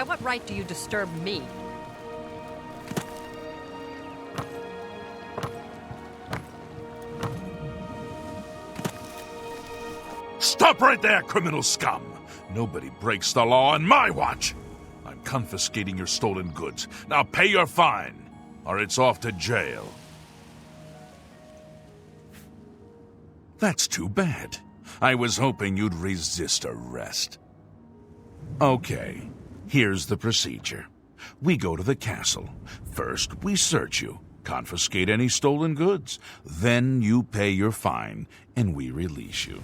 By what right do you disturb me? Stop right there, criminal scum! Nobody breaks the law on my watch! I'm confiscating your stolen goods. Now pay your fine, or it's off to jail. That's too bad. I was hoping you'd resist arrest. Okay, here's the procedure. We go to the castle. First, we search you, confiscate any stolen goods. Then you pay your fine, and we release you.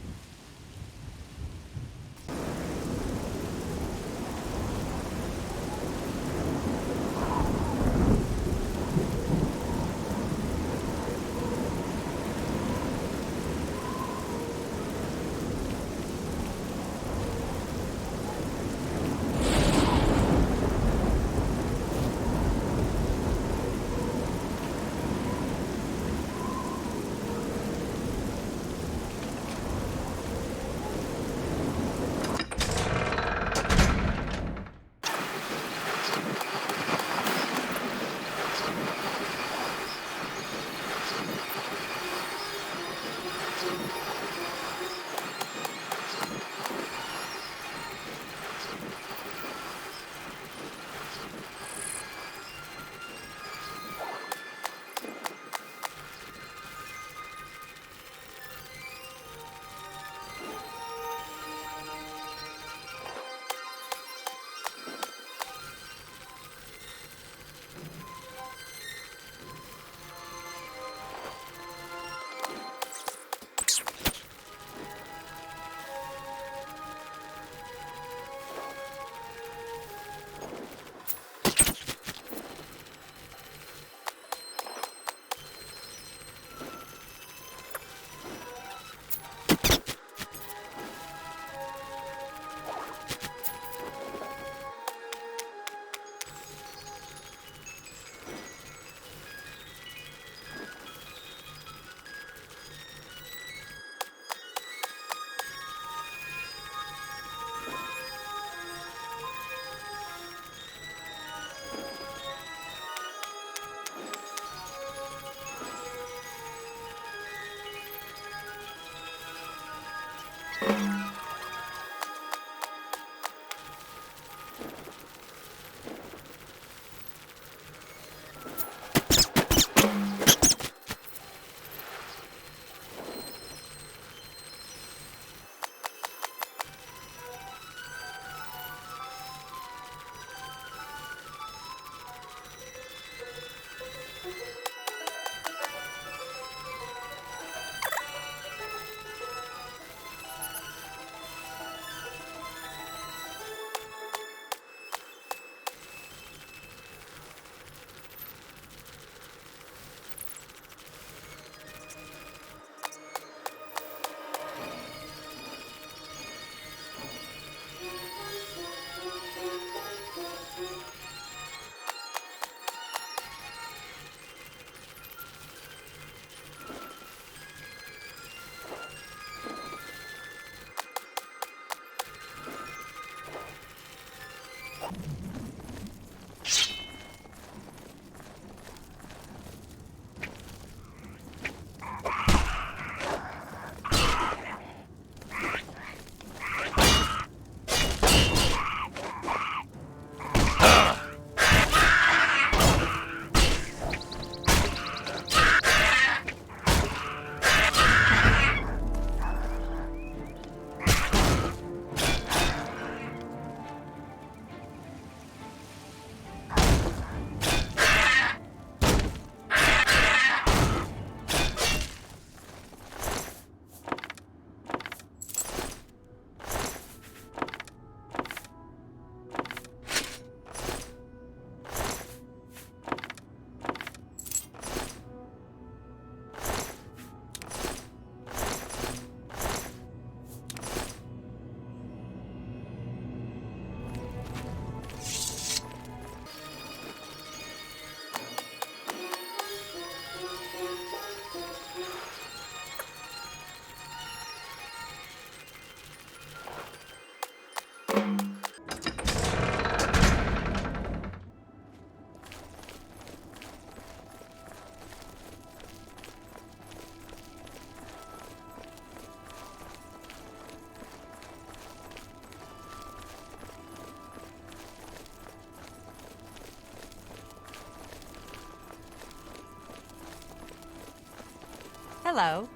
Hello.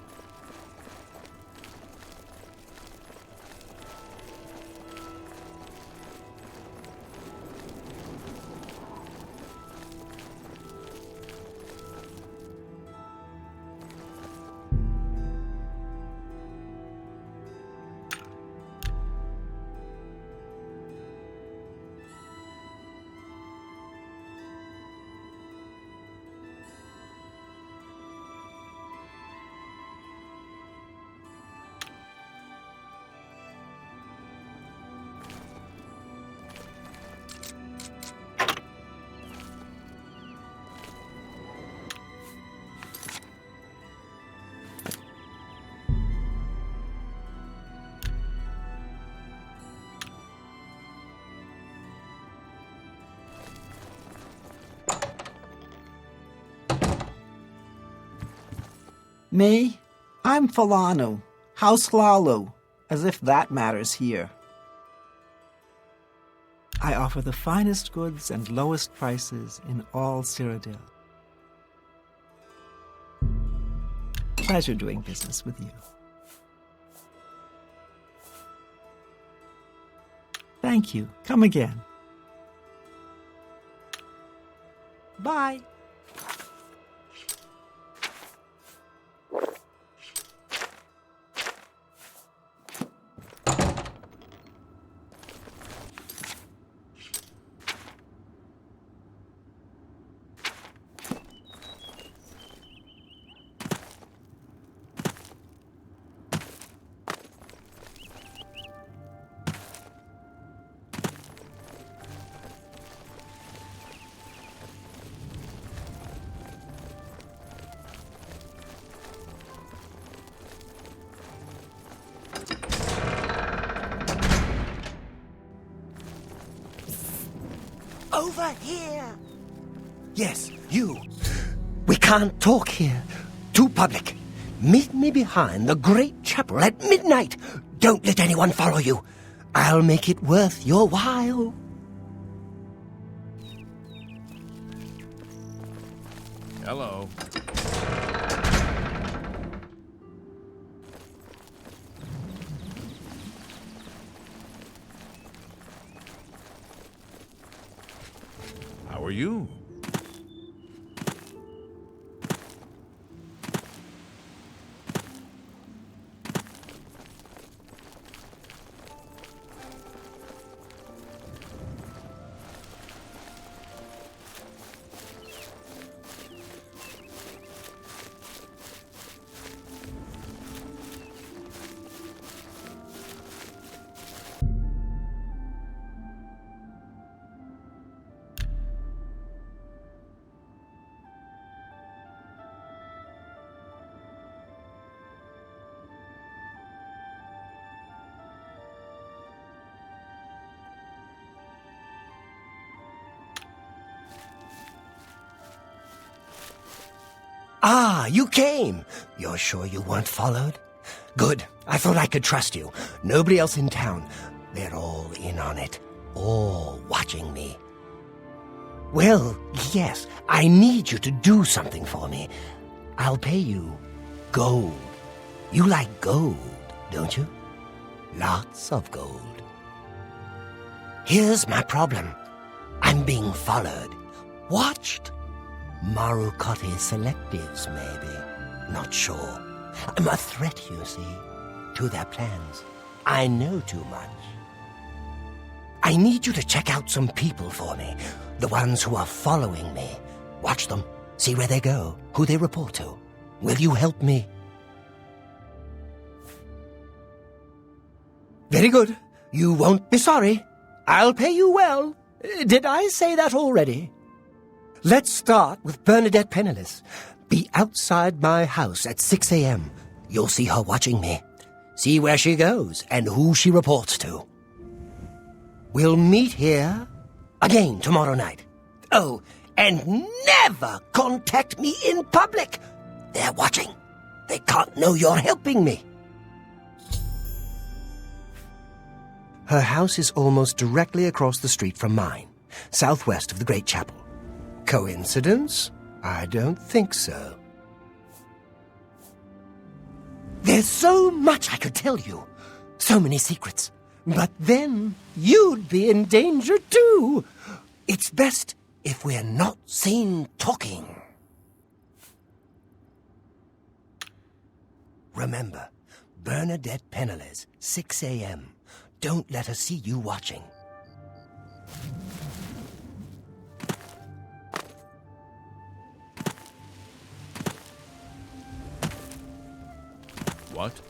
Me? I'm Falano, House Lalo, as if that matters here. I offer the finest goods and lowest prices in all Cyrodiil. Pleasure doing business with you. Thank you. Come again. Bye. Over here! Yes, you. We can't talk here. Too public. Meet me behind the great chapel at midnight. Don't let anyone follow you. I'll make it worth your while. Hello. How are you? Ah, you came. You're sure you weren't followed? Good. I thought I could trust you. Nobody else in town. They're all in on it. All watching me. Well, yes, I need you to do something for me. I'll pay you gold. You like gold, don't you? Lots of gold. Here's my problem. I'm being followed. Watched. Marukotti selectives, maybe. Not sure. I'm a threat, you see, to their plans. I know too much. I need you to check out some people for me. The ones who are following me. Watch them. See where they go. Who they report to. Will you help me? Very good. You won't be sorry. I'll pay you well. Did I say that already? Let's start with Bernadette Penniless. Be outside my house at 6 a.m. You'll see her watching me. See where she goes and who she reports to. We'll meet here again tomorrow night. Oh, and never contact me in public. They're watching. They can't know you're helping me. Her house is almost directly across the street from mine, southwest of the Great Chapel. Coincidence? I don't think so. There's so much I could tell you. So many secrets. But then you'd be in danger too. It's best if we're not seen talking. Remember, Bernadette Penniless, 6 a.m. Don't let her see you watching. What?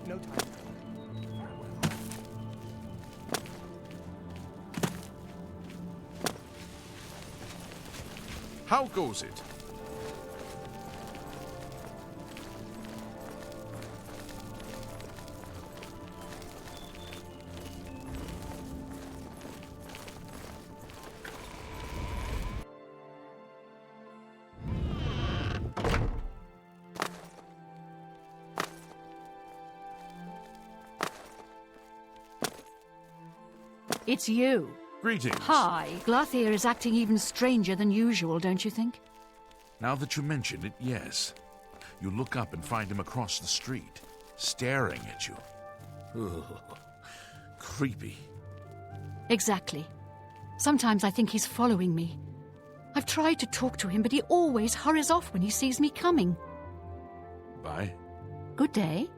No time. How goes it? It's you. Greetings. Hi. Glathier is acting even stranger than usual, don't you think? Now that you mention it, yes. You look up and find him across the street, staring at you. Ugh. Creepy. Exactly. Sometimes I think he's following me. I've tried to talk to him, but he always hurries off when he sees me coming. Bye. Good day.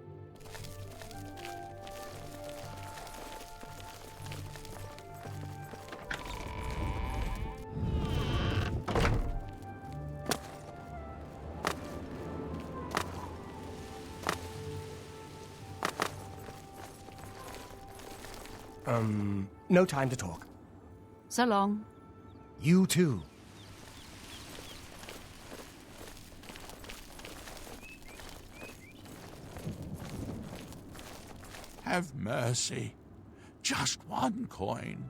No time to talk. So long. You too. Have mercy. Just one coin.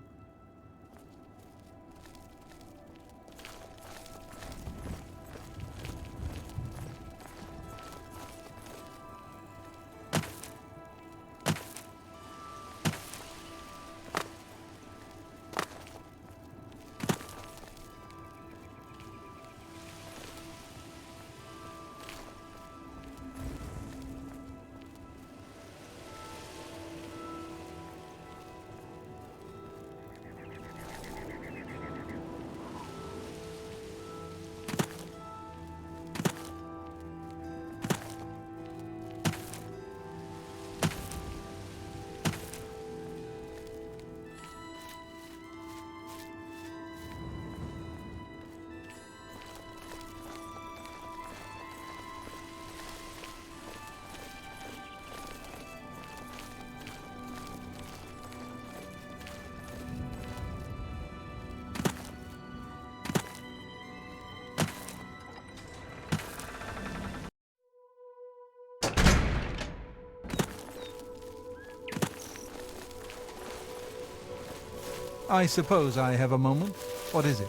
I suppose I have a moment. What is it?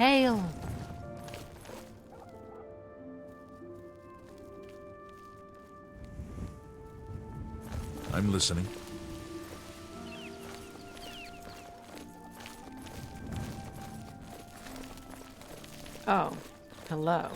Hail! I'm listening. Oh, hello.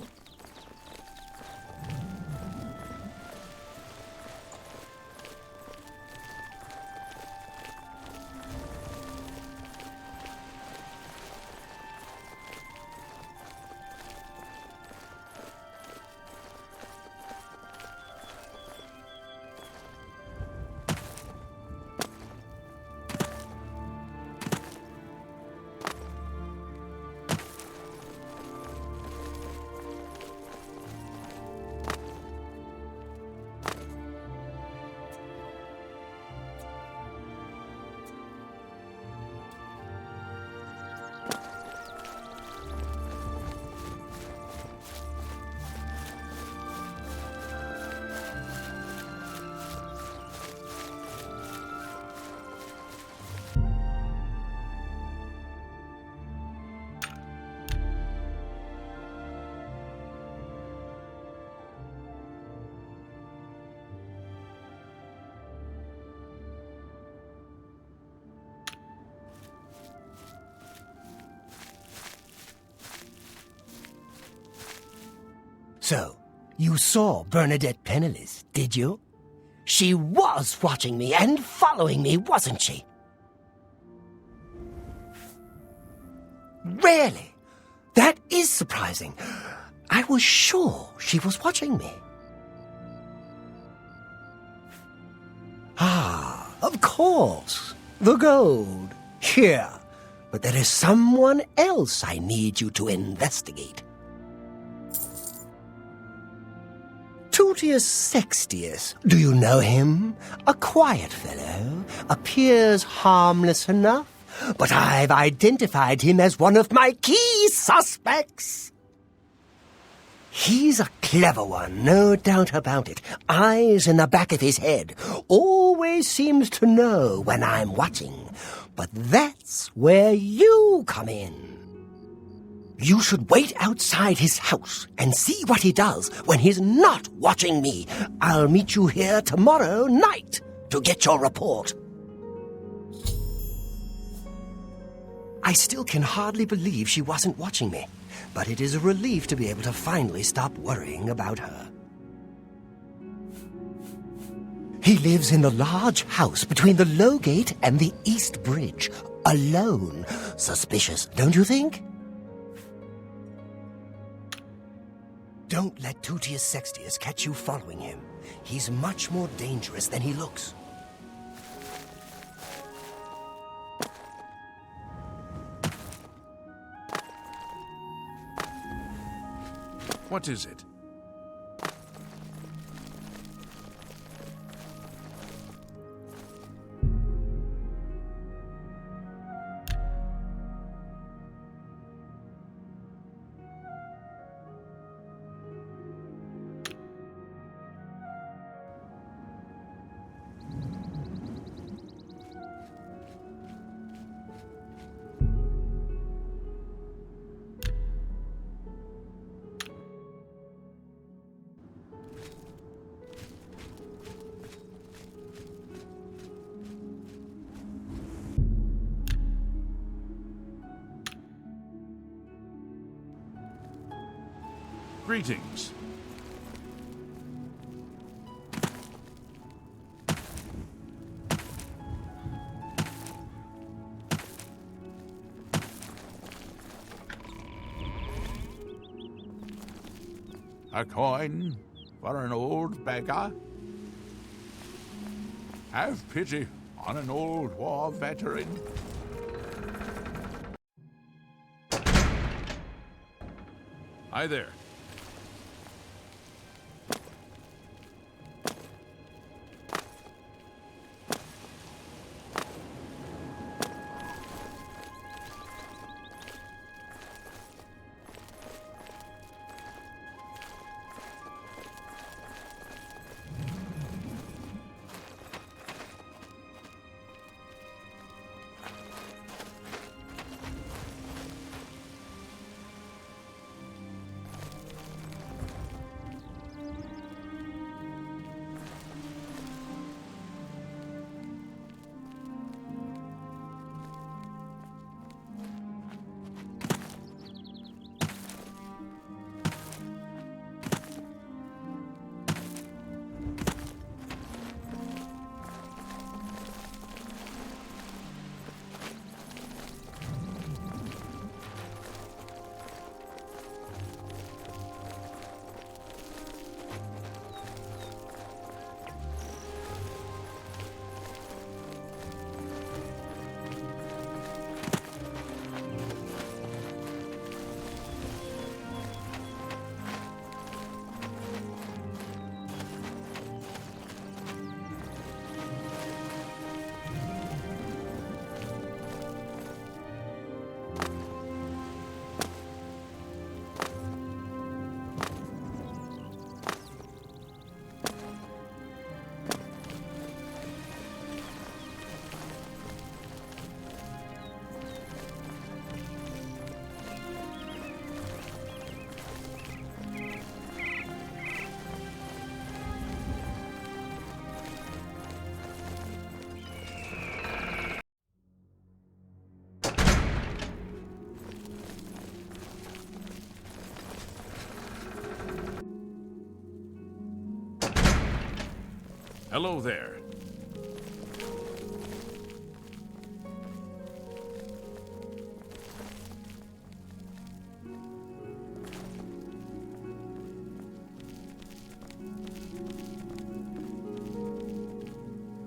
So, you saw Bernadette penniless, did you? She was watching me and following me, wasn't she? Really? That is surprising. I was sure she was watching me. Ah, of course. The gold. Here. But there is someone else I need you to investigate. Tutius Sextius, do you know him? A quiet fellow, appears harmless enough, but I've identified him as one of my key suspects. He's a clever one, no doubt about it. Eyes in the back of his head. Always seems to know when I'm watching. But that's where you come in. You should wait outside his house and see what he does when he's not watching me. I'll meet you here tomorrow night to get your report. I still can hardly believe she wasn't watching me, but it is a relief to be able to finally stop worrying about her. He lives in the large house between the Low Gate and the East Bridge, alone. Suspicious, don't you think? Don't let Tutius Sextius catch you following him. He's much more dangerous than he looks. What is it? Greetings. A coin for an old beggar? Have pity on an old war veteran. Hi there. Hello there.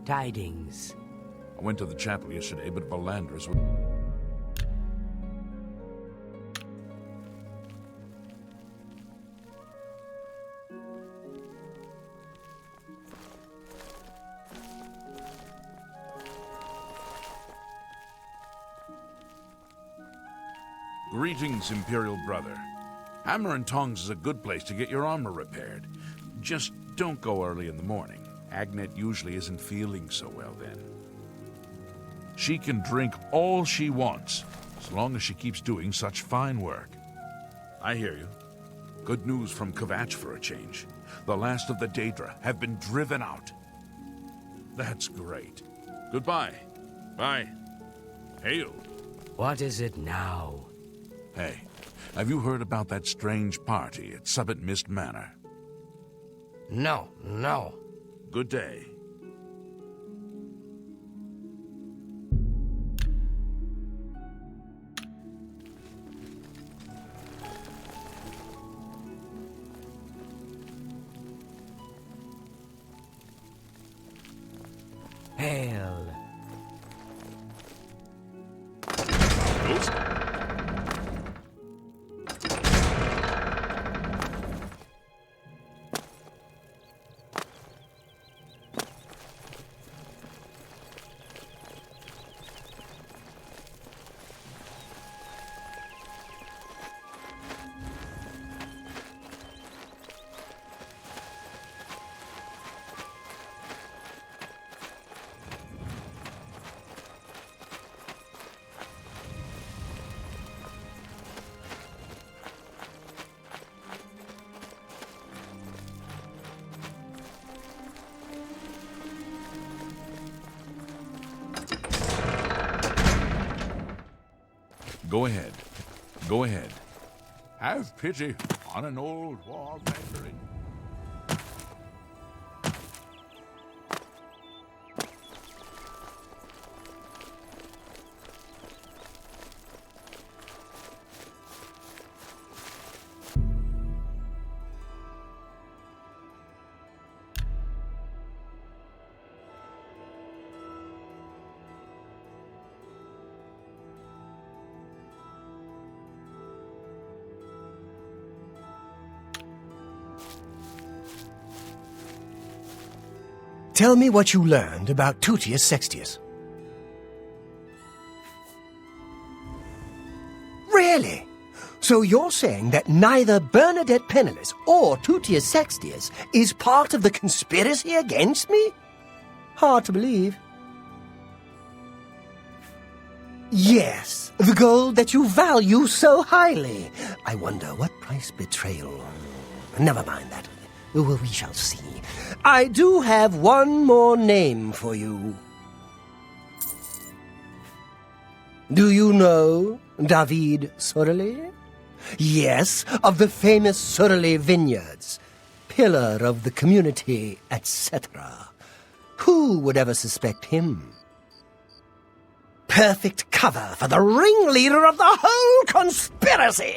Tidings. I went to the chapel yesterday, but Valandra's was... Greetings, Imperial Brother. Hammer and Tongs is a good place to get your armor repaired. Just don't go early in the morning. Agnet usually isn't feeling so well then. She can drink all she wants, as long as she keeps doing such fine work. I hear you. Good news from Kvatch for a change. The last of the Daedra have been driven out. That's great. Goodbye. Bye. Hail. What is it now? Hey, have you heard about that strange party at Summit Mist Manor? No. Good day. Hail. Ghost? Go ahead. Go ahead. Have pity on an old war veteran. Tell me what you learned about Tutius Sextius. Really? So you're saying that neither Bernadette Penniless or Tutius Sextius is part of the conspiracy against me? Hard to believe. Yes, the gold that you value so highly. I wonder what price betrayal... Never mind that. We shall see. I do have one more name for you. Do you know David Sorelli? Yes, of the famous Sorelli vineyards. Pillar of the community, etc. Who would ever suspect him? Perfect cover for the ringleader of the whole conspiracy.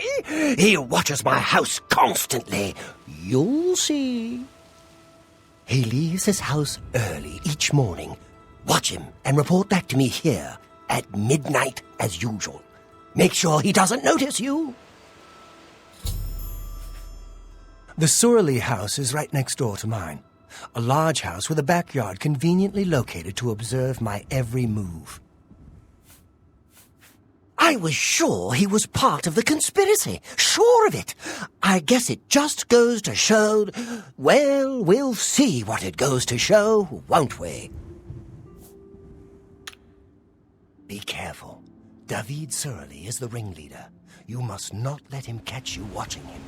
He watches my house constantly. You'll see. He leaves his house early each morning. Watch him and report back to me here at midnight as usual. Make sure he doesn't notice you. The Sorelli house is right next door to mine. A large house with a backyard conveniently located to observe my every move. I was sure he was part of the conspiracy. Sure of it. I guess it just goes to show... Well, we'll see what it goes to show, won't we? Be careful. David Sorelli is the ringleader. You must not let him catch you watching him.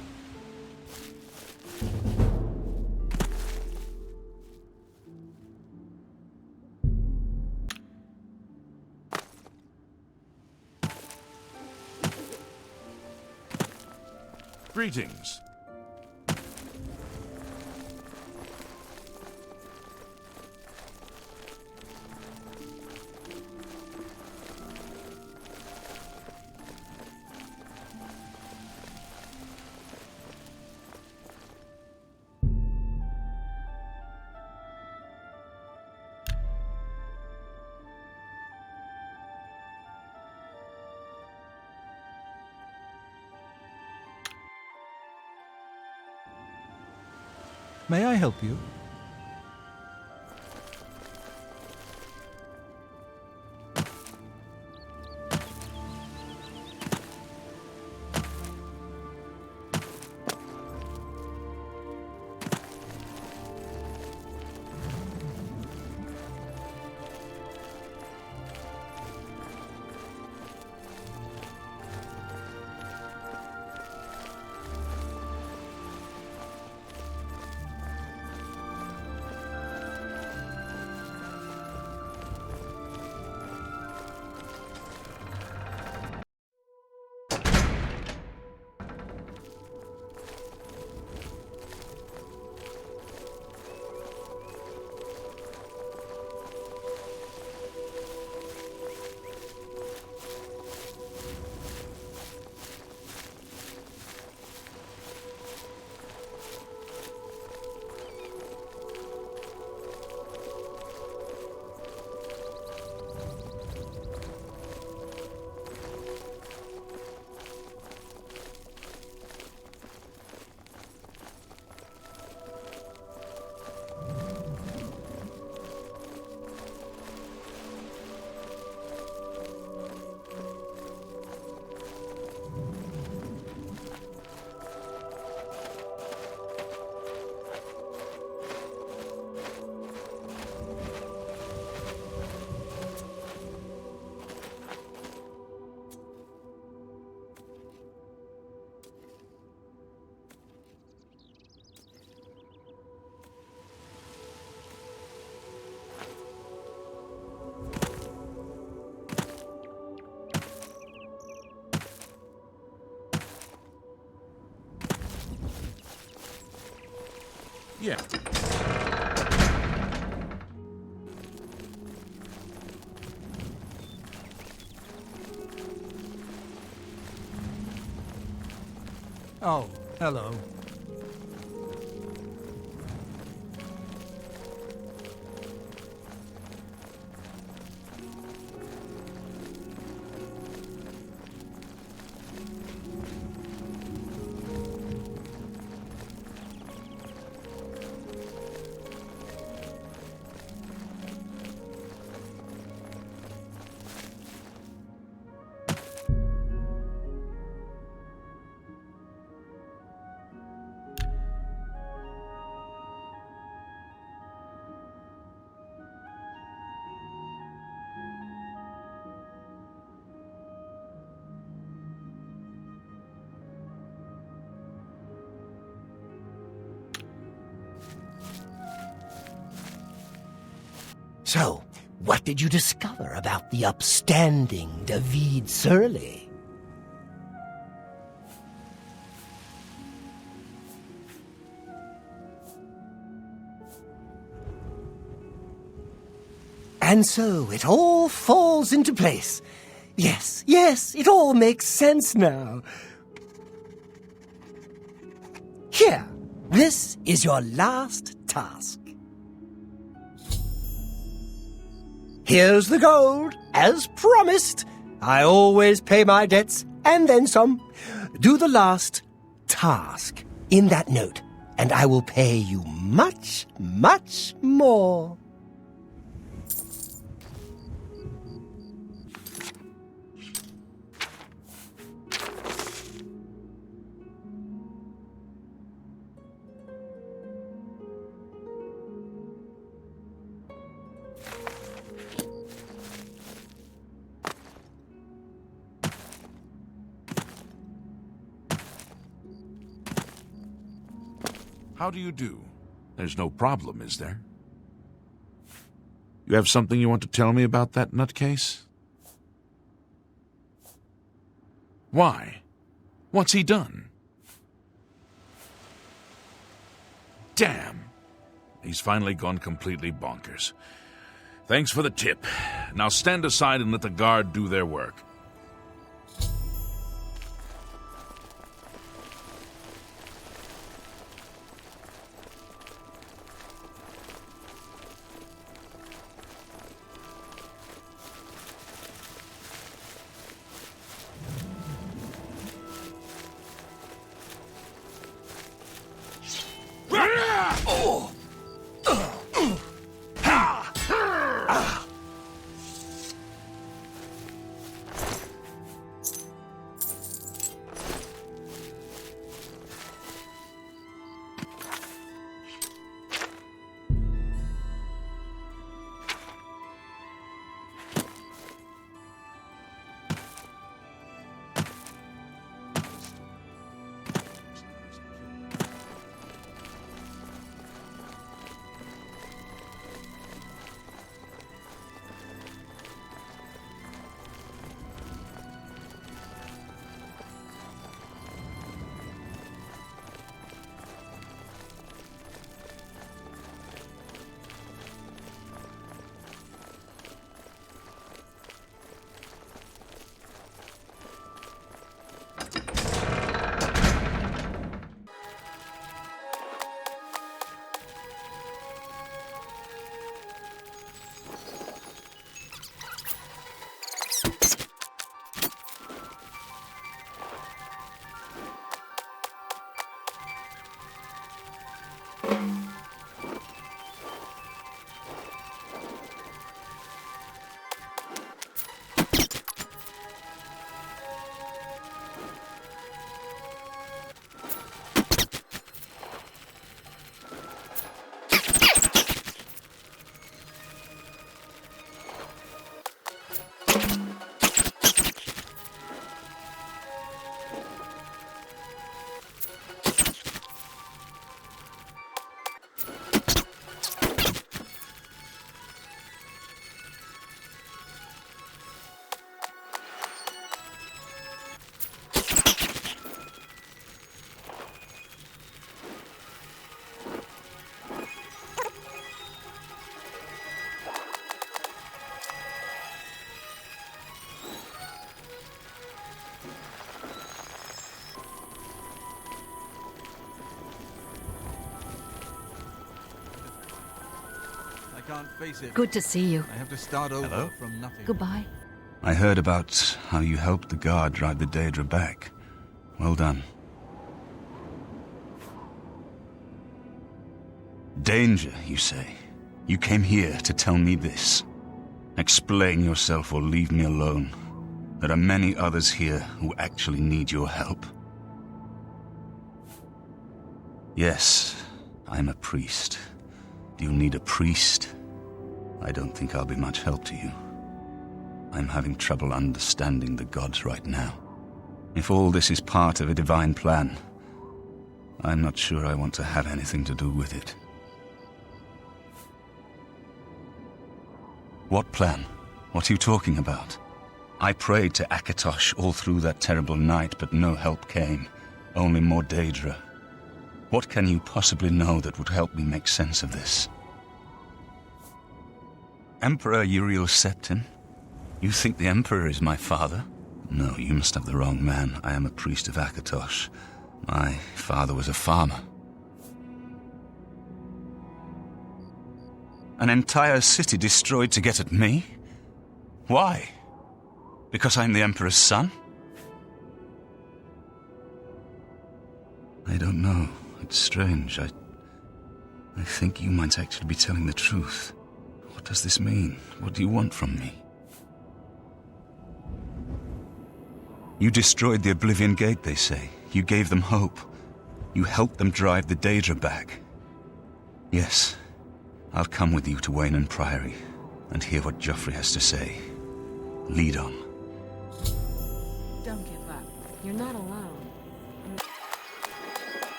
Greetings. May I help you? Yeah. Oh, hello. So, what did you discover about the upstanding David Surly? And so it all falls into place. Yes, it all makes sense now. Here, this is your last task. Here's the gold, as promised. I always pay my debts, and then some. Do the last task in that note, and I will pay you much, much more. How do you do? There's no problem, is there? You have something you want to tell me about that nutcase? Why? What's he done? Damn! He's finally gone completely bonkers. Thanks for the tip. Now stand aside and let the guard do their work. Oh! I can't face it. Good to see you. I have to start over Hello? from nothing. Goodbye. I heard about how you helped the guard drive the Daedra back. Well done. Danger, you say? You came here to tell me this. Explain yourself or leave me alone. There are many others here who actually need your help. Yes, I'm a priest. Do you need a priest? I don't think I'll be much help to you. I'm having trouble understanding the gods right now. If all this is part of a divine plan, I'm not sure I want to have anything to do with it. What plan? What are you talking about? I prayed to Akatosh all through that terrible night, but no help came. Only more Daedra. What can you possibly know that would help me make sense of this? Emperor Uriel Septim? You think the Emperor is my father? No, you must have the wrong man. I am a priest of Akatosh. My father was a farmer. An entire city destroyed to get at me? Why? Because I'm the Emperor's son? I don't know. It's strange. I think you might actually be telling the truth. What does this mean? What do you want from me? You destroyed the Oblivion Gate, they say. You gave them hope. You helped them drive the Daedra back. Yes, I'll come with you to Wayne Priory and hear what Joffrey has to say. Lead on. Don't give up. You're not alone.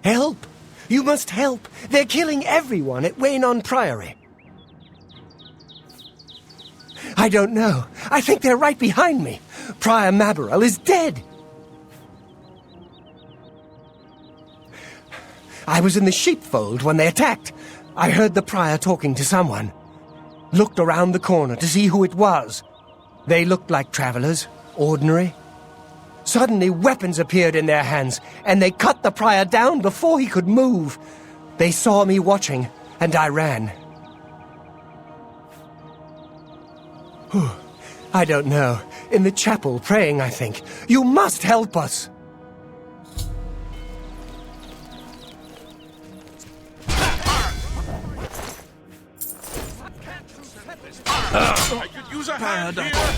Help! You must help! They're killing everyone at Waynon Priory. I don't know. I think they're right behind me. Prior Maberel is dead. I was in the sheepfold when they attacked. I heard the prior talking to someone. Looked around the corner to see who it was. They looked like travelers, ordinary. Suddenly weapons appeared in their hands, and they cut the prior down before he could move. They saw me watching, and I ran. I don't know. In the chapel, praying, I think. You must help us! I could use a hand here.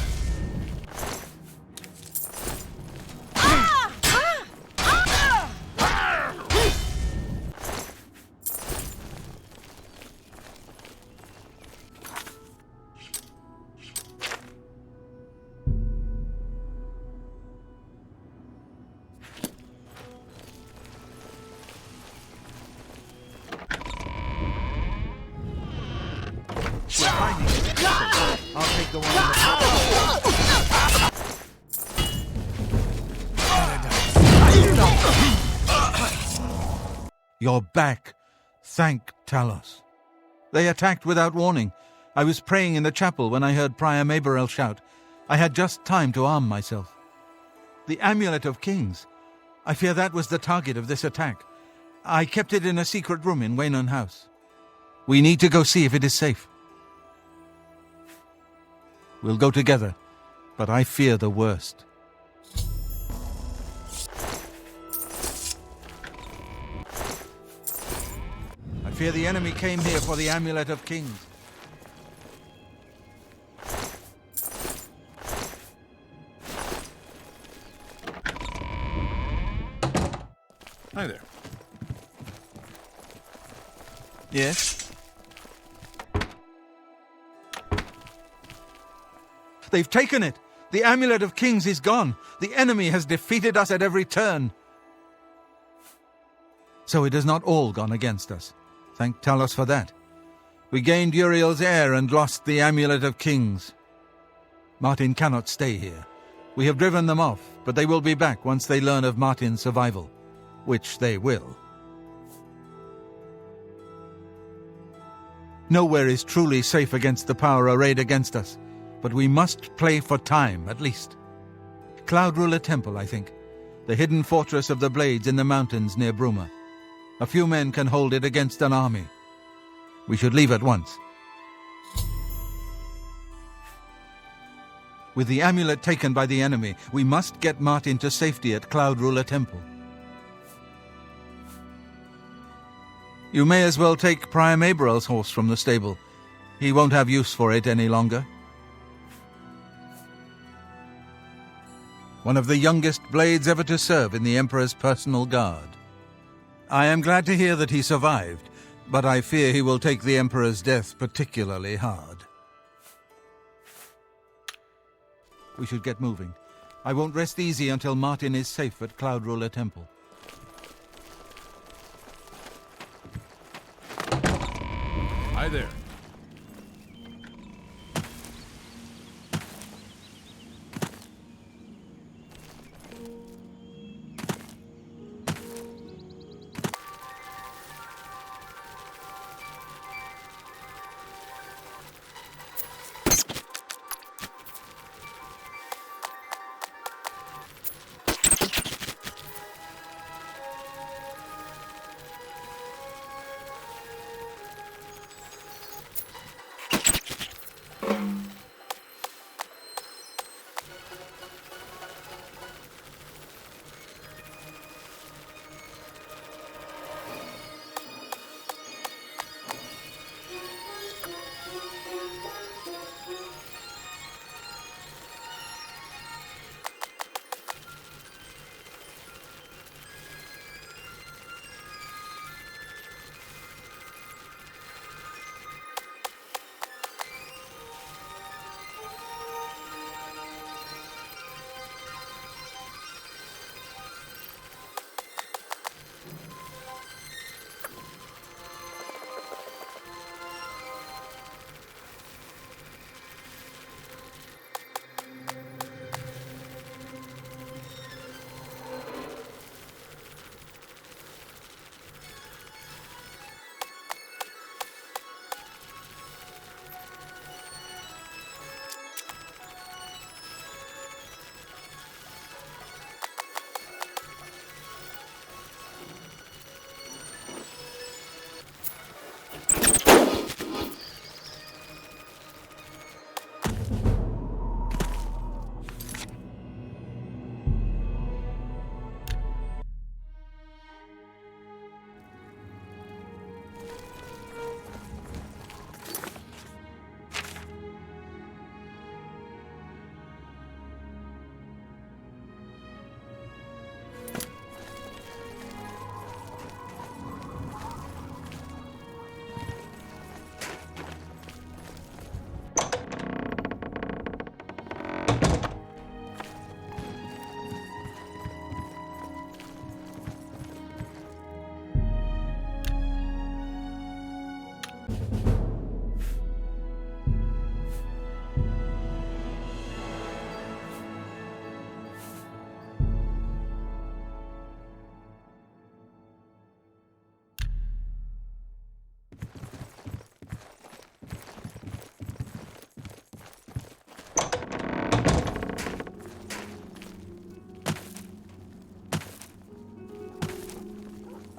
I'll take the one on the... You're back. Thank Talos. They attacked without warning. I was praying in the chapel when I heard Prior Maberel shout. I had just time to arm myself. The Amulet of Kings. I fear that was the target of this attack. I kept it in a secret room in Waynon House. We need to go see if it is safe. We'll go together, but I fear the worst. I fear the enemy came here for the Amulet of Kings. Hi there. Yes? They've taken it! The Amulet of Kings is gone! The enemy has defeated us at every turn! So it has not all gone against us. Thank Talos for that. We gained Uriel's heir and lost the Amulet of Kings. Martin cannot stay here. We have driven them off, but they will be back once they learn of Martin's survival, which they will. Nowhere is truly safe against the power arrayed against us, but we must play for time, at least. Cloud Ruler Temple, I think. The hidden fortress of the Blades in the mountains near Bruma. A few men can hold it against an army. We should leave at once. With the amulet taken by the enemy, we must get Martin to safety at Cloud Ruler Temple. You may as well take Prior Maberel's horse from the stable. He won't have use for it any longer. One of the youngest blades ever to serve in the Emperor's personal guard. I am glad to hear that he survived, but I fear he will take the Emperor's death particularly hard. We should get moving. I won't rest easy until Martin is safe at Cloud Ruler Temple. Hi there.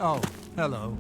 Oh, hello.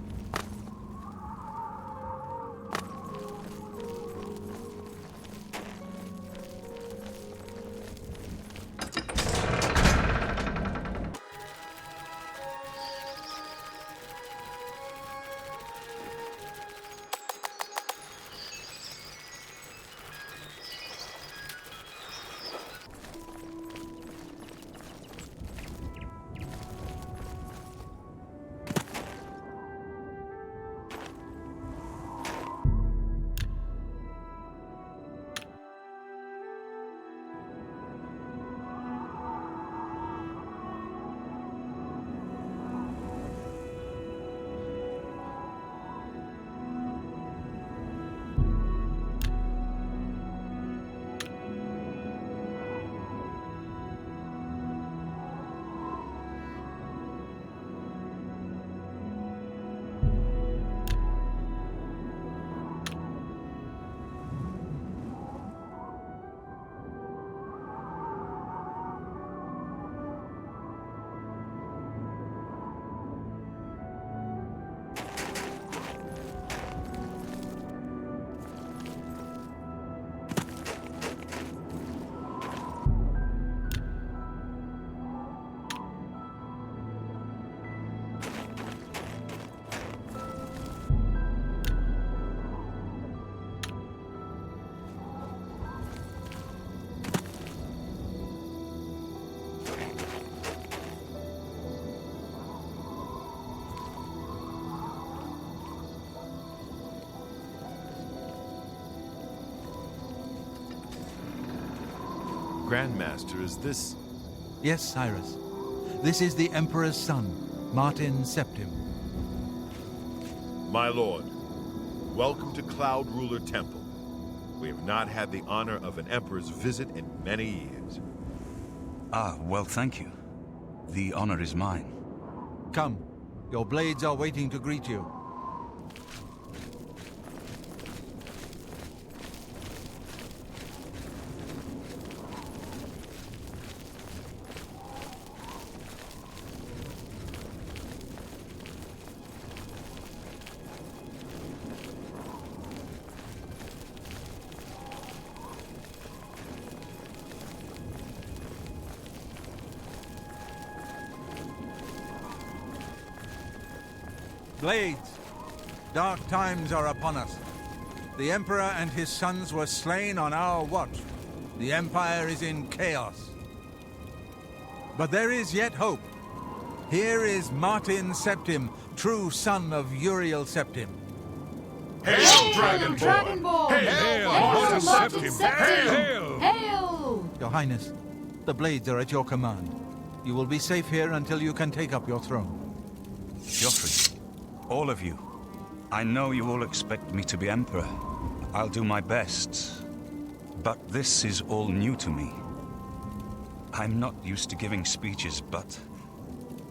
Grandmaster, is this... Yes, Cyrus. This is the Emperor's son, Martin Septim. My lord, welcome to Cloud Ruler Temple. We have not had the honor of an emperor's visit in many years. Ah, well, thank you. The honor is mine. Come, your blades are waiting to greet you. Blades, dark times are upon us. The Emperor and his sons were slain on our watch. The Empire is in chaos. But there is yet hope. Here is Martin Septim, true son of Uriel Septim. Hail, Dragonborn! Hail, Martin Septim! Hail! Hail! Your Highness, the blades are at your command. You will be safe here until you can take up your throne. Joffrey, all of you. I know you all expect me to be Emperor. I'll do my best. But this is all new to me. I'm not used to giving speeches, but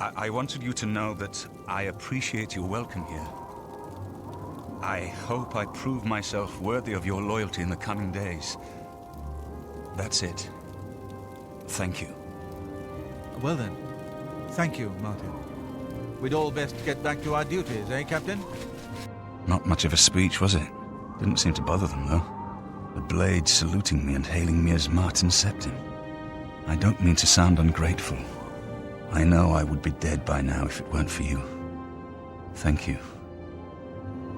I wanted you to know that I appreciate your welcome here. I hope I prove myself worthy of your loyalty in the coming days. That's it. Thank you. Well then, thank you, Martin. We'd all best get back to our duties, eh, Captain? Not much of a speech, was it? Didn't seem to bother them, though. The blades saluting me and hailing me as Martin Septim. I don't mean to sound ungrateful. I know I would be dead by now if it weren't for you. Thank you.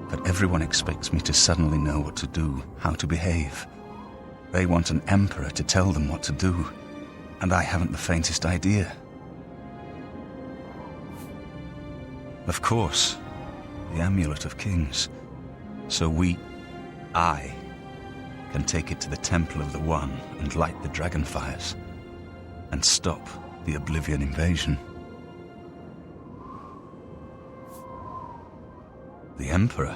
But everyone expects me to suddenly know what to do, how to behave. They want an emperor to tell them what to do, and I haven't the faintest idea. Of course, the Amulet of Kings. So I, can take it to the Temple of the One and light the dragon fires, and stop the Oblivion invasion. The Emperor?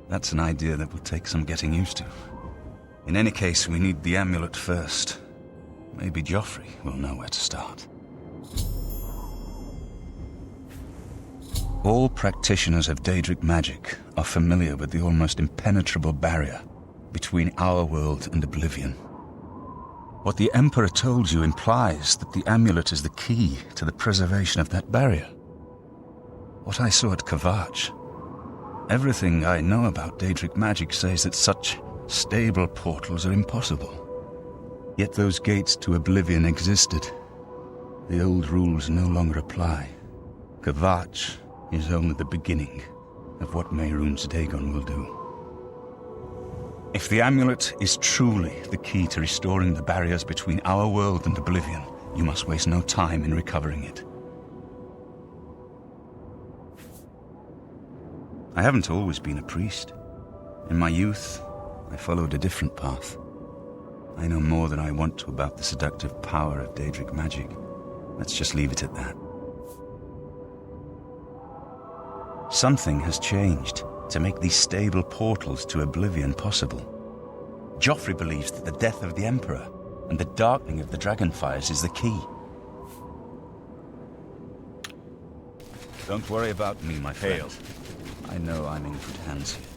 That's an idea that will take some getting used to. In any case, we need the amulet first. Maybe Joffrey will know where to start. All practitioners of Daedric magic are familiar with the almost impenetrable barrier between our world and Oblivion. What the Emperor told you implies that the amulet is the key to the preservation of that barrier. What I saw at Kvatch, everything I know about Daedric magic says that such stable portals are impossible. Yet those gates to Oblivion existed. The old rules no longer apply. Kvatch is only the beginning of what Mehrunes Dagon will do. If the amulet is truly the key to restoring the barriers between our world and Oblivion, you must waste no time in recovering it. I haven't always been a priest. In my youth, I followed a different path. I know more than I want to about the seductive power of Daedric magic. Let's just leave it at that. Something has changed to make these stable portals to Oblivion possible. Joffrey believes that the death of the Emperor and the darkening of the Dragonfires is the key. Don't worry about me, my friend. Hail. I know I'm in good hands here.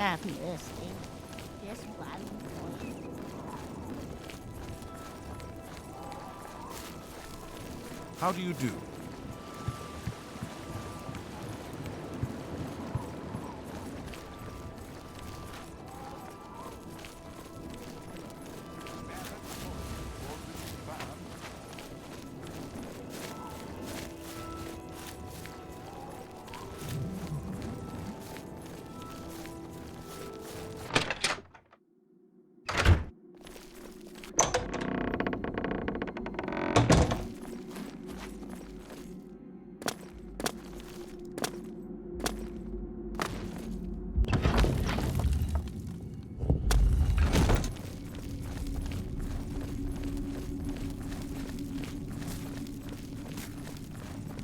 not thirsty. Just one point. How do you do?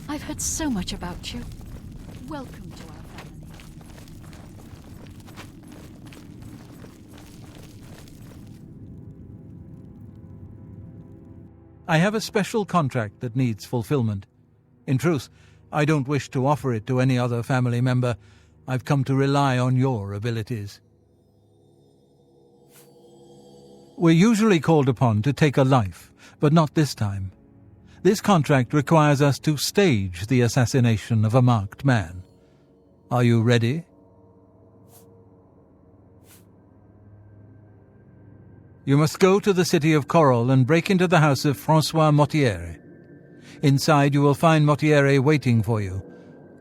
I've heard so much about you. Welcome to our family. I have a special contract that needs fulfillment. In truth, I don't wish to offer it to any other family member. I've come to rely on your abilities. We're usually called upon to take a life, but not this time. This contract requires us to stage the assassination of a marked man. Are you ready? You must go to the city of Coral and break into the house of Francois Mortiere. Inside you will find Mortiere waiting for you.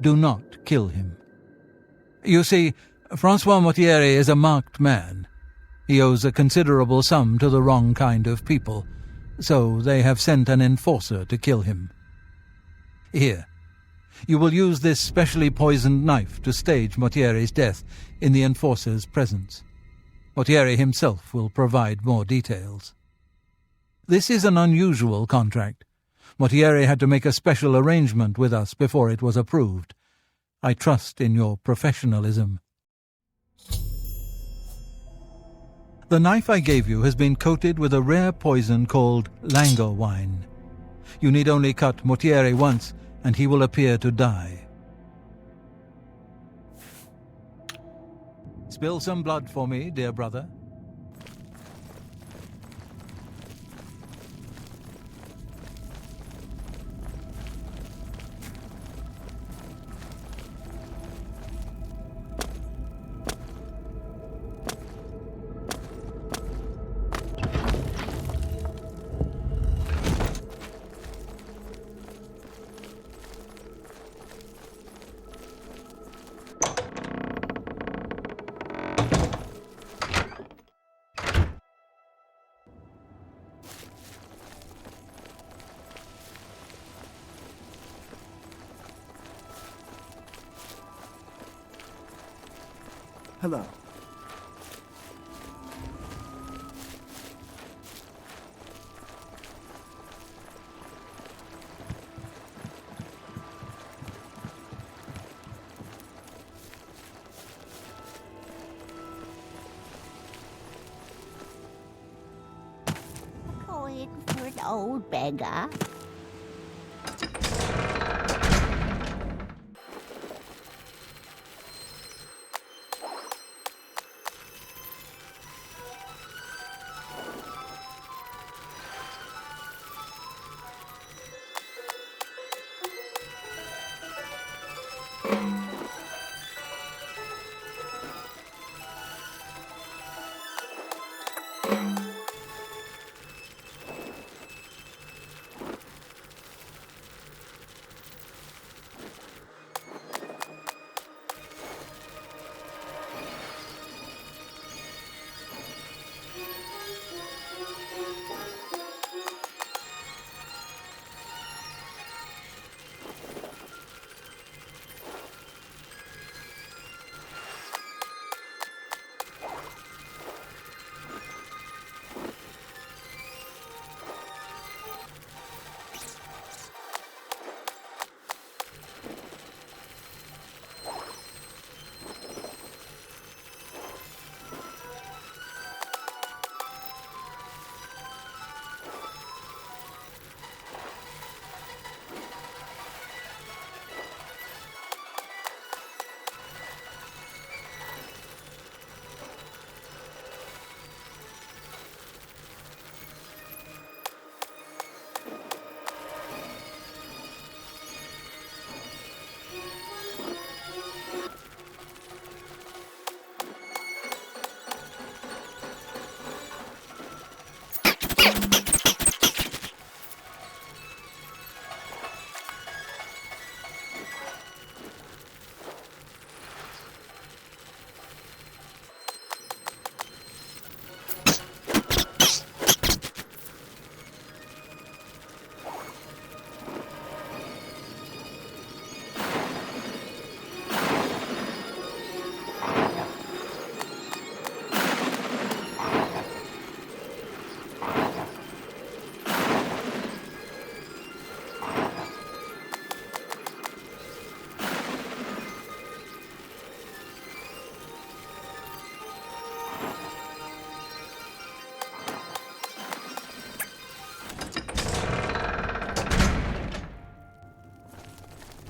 Do not kill him. You see, Francois Mortiere is a marked man. He owes a considerable sum to the wrong kind of people, so they have sent an enforcer to kill him. Here, you will use this specially poisoned knife to stage Mortiere's death in the enforcer's presence. Mortiere himself will provide more details. This is an unusual contract. Mortiere had to make a special arrangement with us before it was approved. I trust in your professionalism. The knife I gave you has been coated with a rare poison called lango wine. You need only cut Mortiere once, and he will appear to die. Spill some blood for me, dear brother. Hello. Going for an old beggar.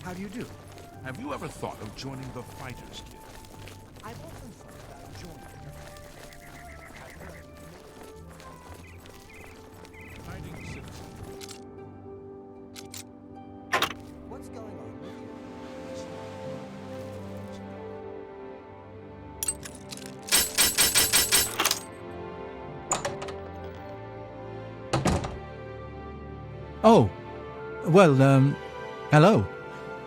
How do you do? Have you ever thought of joining the Fighters Guild? I've often thought about joining. Hiding citizen. What's going on with you? Oh, well, hello.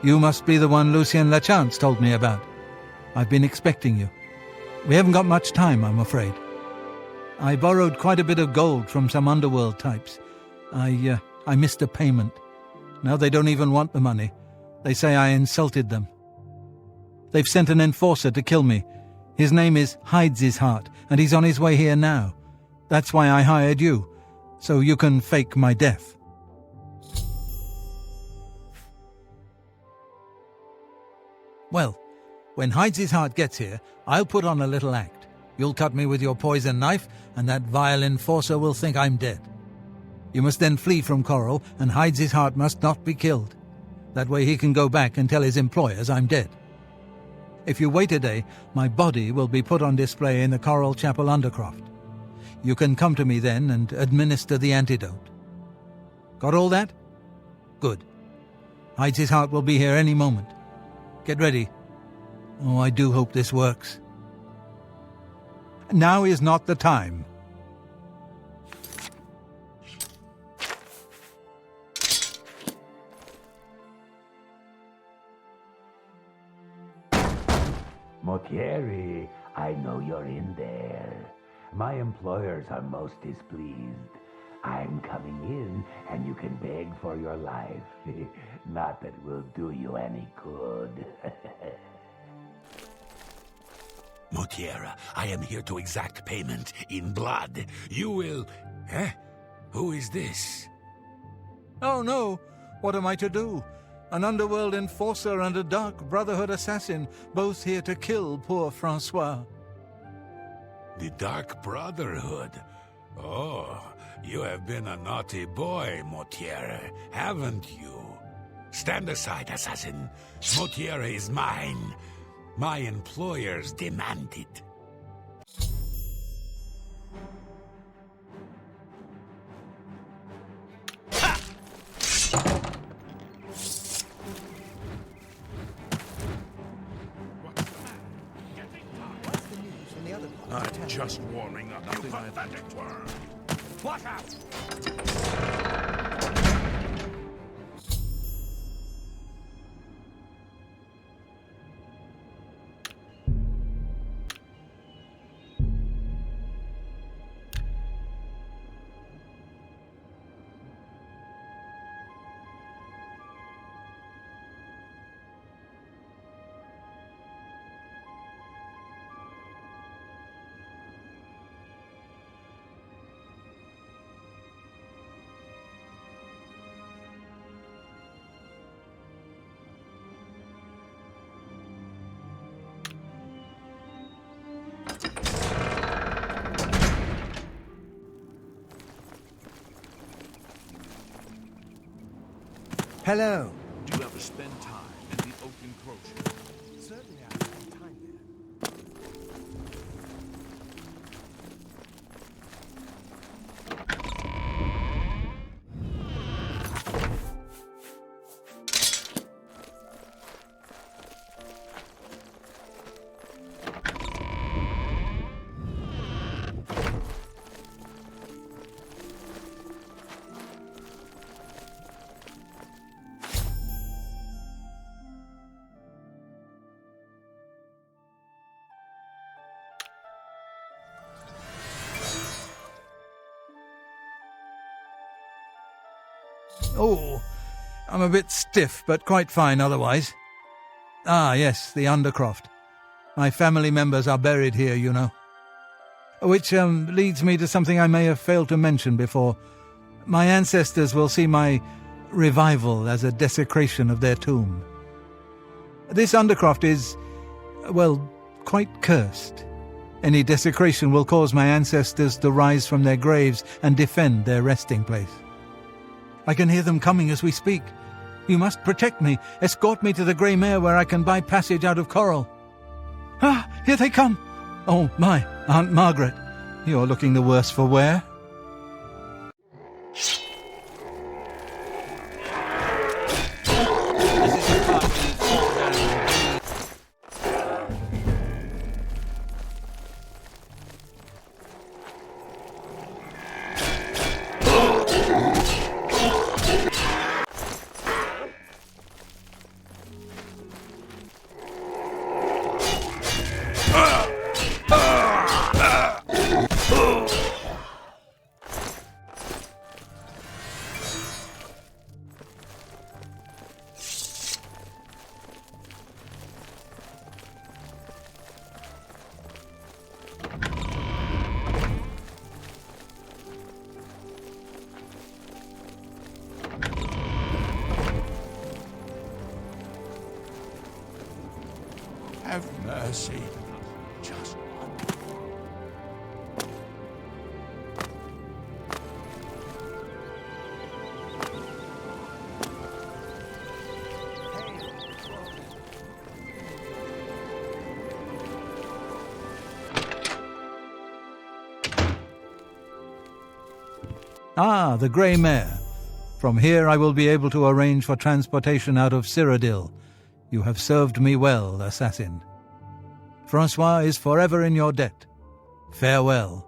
You must be the one Lucien Lachance told me about. I've been expecting you. We haven't got much time, I'm afraid. I borrowed quite a bit of gold from some underworld types. I missed a payment. Now they don't even want the money. They say I insulted them. They've sent an enforcer to kill me. His name is Hides His Heart, and he's on his way here now. That's why I hired you, so you can fake my death. Well, when Hides His Heart gets here, I'll put on a little act. You'll cut me with your poison knife, and that vile enforcer will think I'm dead. You must then flee from Coral, and Hides His Heart must not be killed. That way he can go back and tell his employers I'm dead. If you wait a day, my body will be put on display in the Coral Chapel Undercroft. You can come to me then and administer the antidote. Got all that? Good. Hides His Heart will be here any moment. Get ready. Oh, I do hope this works. Now is not the time. Motieri, I know you're in there. My employers are most displeased. I'm coming in, and you can beg for your life. Not that it will do you any good. Motiera, I am here to exact payment in blood. You will... Eh? Who is this? Oh no! What am I to do? An underworld enforcer and a Dark Brotherhood assassin, both here to kill poor Francois. The Dark Brotherhood? Oh, you have been a naughty boy, Motiera, haven't you? Stand aside, assassin. Motiera is mine. My employers demand it. I'm just warming up. You pathetic worm. Watch out! Hello. Do you ever spend time in the Oak Encroachment? Certainly I spend time there. Oh, I'm a bit stiff, but quite fine otherwise. Ah, yes, the Undercroft. My family members are buried here, you know. Which leads me to something I may have failed to mention before. My ancestors will see my revival as a desecration of their tomb. This Undercroft is, well, quite cursed. Any desecration will cause my ancestors to rise from their graves and defend their resting place. I can hear them coming as we speak. You must protect me. Escort me to the Grey Mare where I can buy passage out of Coral. Ah, here they come! Oh, my, Aunt Margaret. You're looking the worse for wear. Have mercy. Just Ah, the Grey Mare. From here I will be able to arrange for transportation out of Cyrodiil. You have served me well, assassin. Francois is forever in your debt. Farewell.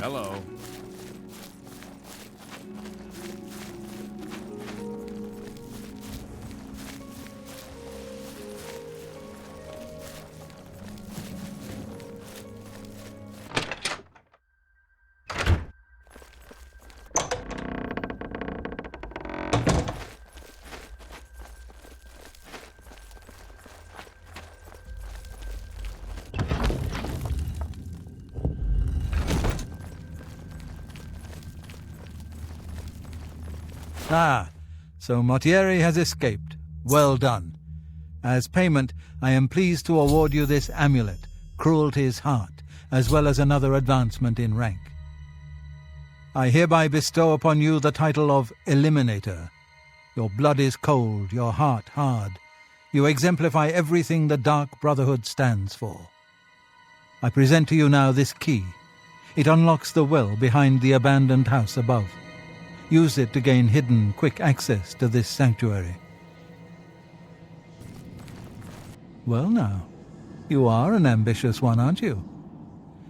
Hello. Ah, so Mortieri has escaped. Well done. As payment, I am pleased to award you this amulet, Cruelty's Heart, as well as another advancement in rank. I hereby bestow upon you the title of Eliminator. Your blood is cold, your heart hard. You exemplify everything the Dark Brotherhood stands for. I present to you now this key. It unlocks the well behind the abandoned house above. Use it to gain hidden, quick access to this sanctuary. Well now, you are an ambitious one, aren't you?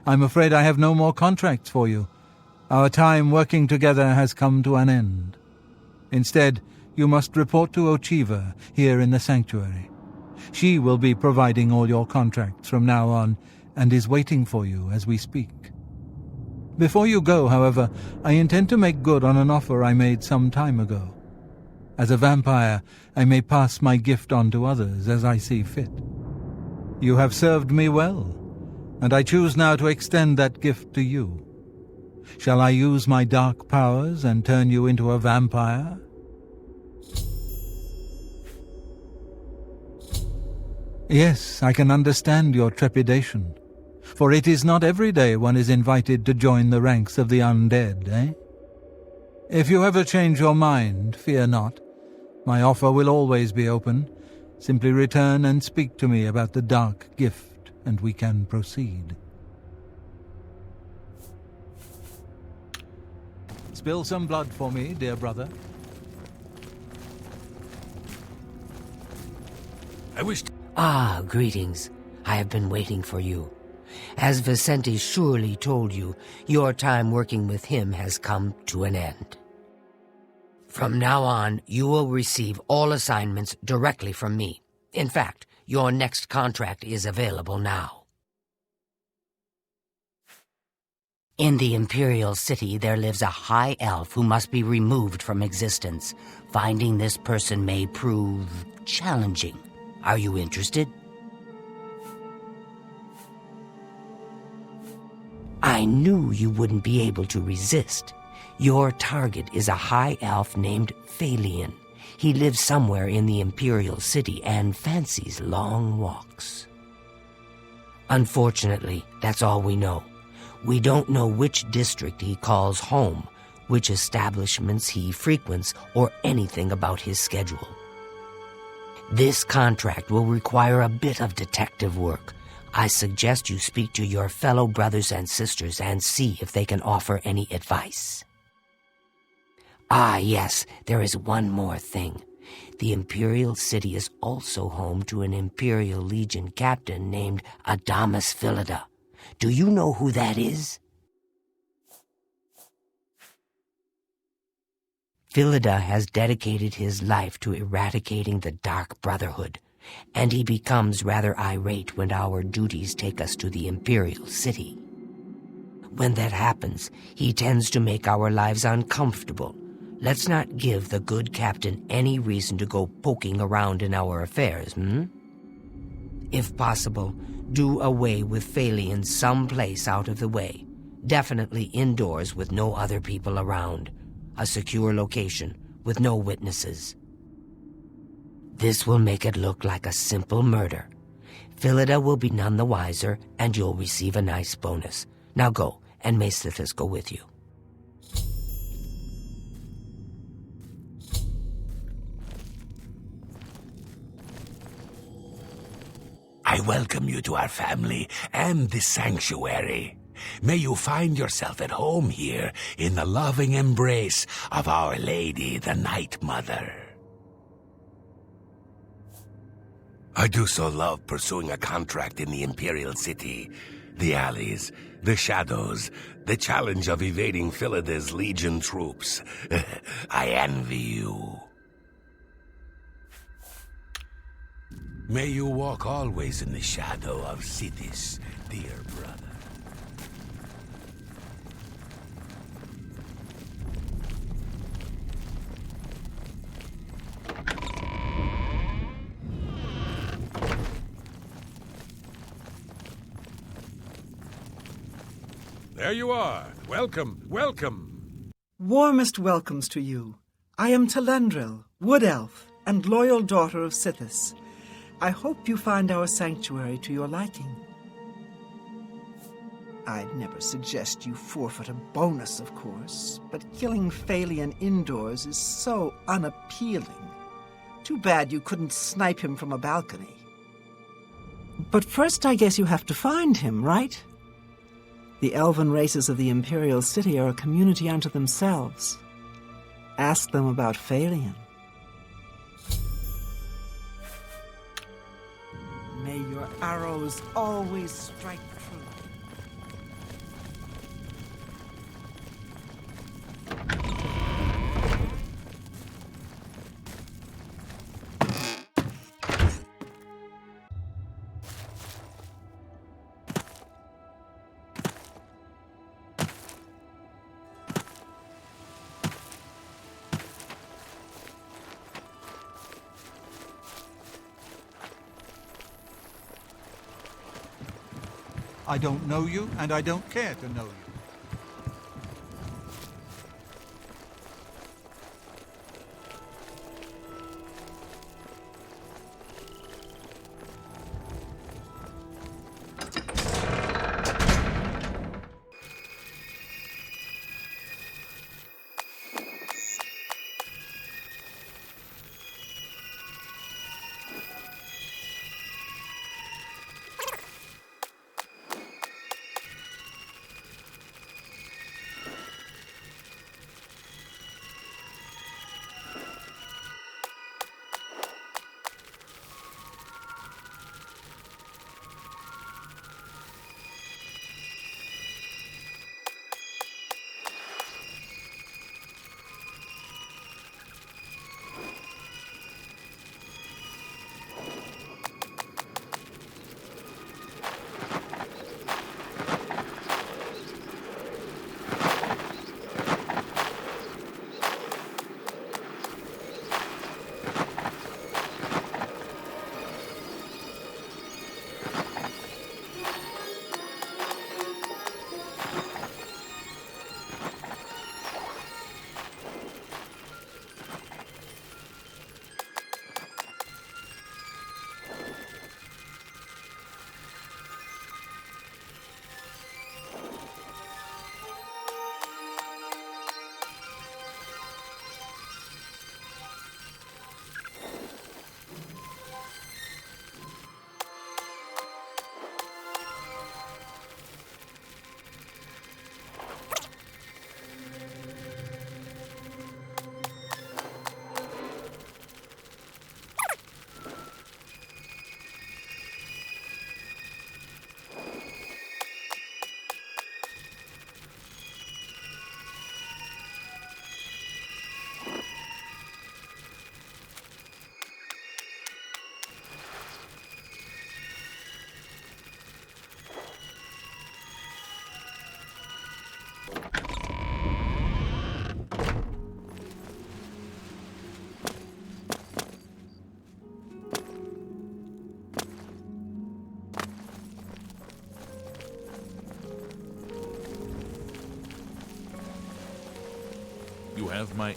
I'm afraid I have no more contracts for you. Our time working together has come to an end. Instead, you must report to Ochiva here in the sanctuary. She will be providing all your contracts from now on and is waiting for you as we speak. Before you go, however, I intend to make good on an offer I made some time ago. As a vampire, I may pass my gift on to others as I see fit. You have served me well, and I choose now to extend that gift to you. Shall I use my dark powers and turn you into a vampire? Yes, I can understand your trepidation, for it is not every day one is invited to join the ranks of the undead, eh? If you ever change your mind, fear not. My offer will always be open. Simply return and speak to me about the dark gift, and we can proceed. Spill some blood for me, dear brother. I wish to... Ah, greetings. I have been waiting for you. As Vicente surely told you, your time working with him has come to an end. From now on, you will receive all assignments directly from me. In fact, your next contract is available now. In the Imperial City, there lives a high elf who must be removed from existence. Finding this person may prove challenging. Are you interested? I knew you wouldn't be able to resist. Your target is a high elf named Phalion. He lives somewhere in the Imperial City and fancies long walks. Unfortunately, that's all we know. We don't know which district he calls home, which establishments he frequents, or anything about his schedule. This contract will require a bit of detective work. I suggest you speak to your fellow brothers and sisters and see if they can offer any advice. Ah, yes, there is one more thing. The Imperial City is also home to an Imperial Legion captain named Adamus Philida. Do you know who that is? Philida has dedicated his life to eradicating the Dark Brotherhood, and he becomes rather irate when our duties take us to the Imperial City. When that happens, he tends to make our lives uncomfortable. Let's not give the good captain any reason to go poking around in our affairs, If possible, do away with Phalion someplace out of the way. Definitely indoors with no other people around. A secure location with no witnesses. This will make it look like a simple murder. Philida will be none the wiser, and you'll receive a nice bonus. Now go, and may Sithis go with you. I welcome you to our family and this sanctuary. May you find yourself at home here in the loving embrace of Our Lady, the Night Mother. I do so love pursuing a contract in the Imperial City. The alleys, the shadows, the challenge of evading Philida's Legion troops. I envy you. May you walk always in the shadow of Sithis, dear brother. There you are. Welcome, welcome. Warmest welcomes to you. I am Telendril, Wood Elf, and loyal daughter of Sithis. I hope you find our sanctuary to your liking. I'd never suggest you forfeit a bonus, of course, but killing Phalian indoors is so unappealing. Too bad you couldn't snipe him from a balcony. But first I guess you have to find him, right? The elven races of the Imperial City are a community unto themselves. Ask them about Phalian. May your arrows always strike true. I don't know you, and I don't care to know you. You have my...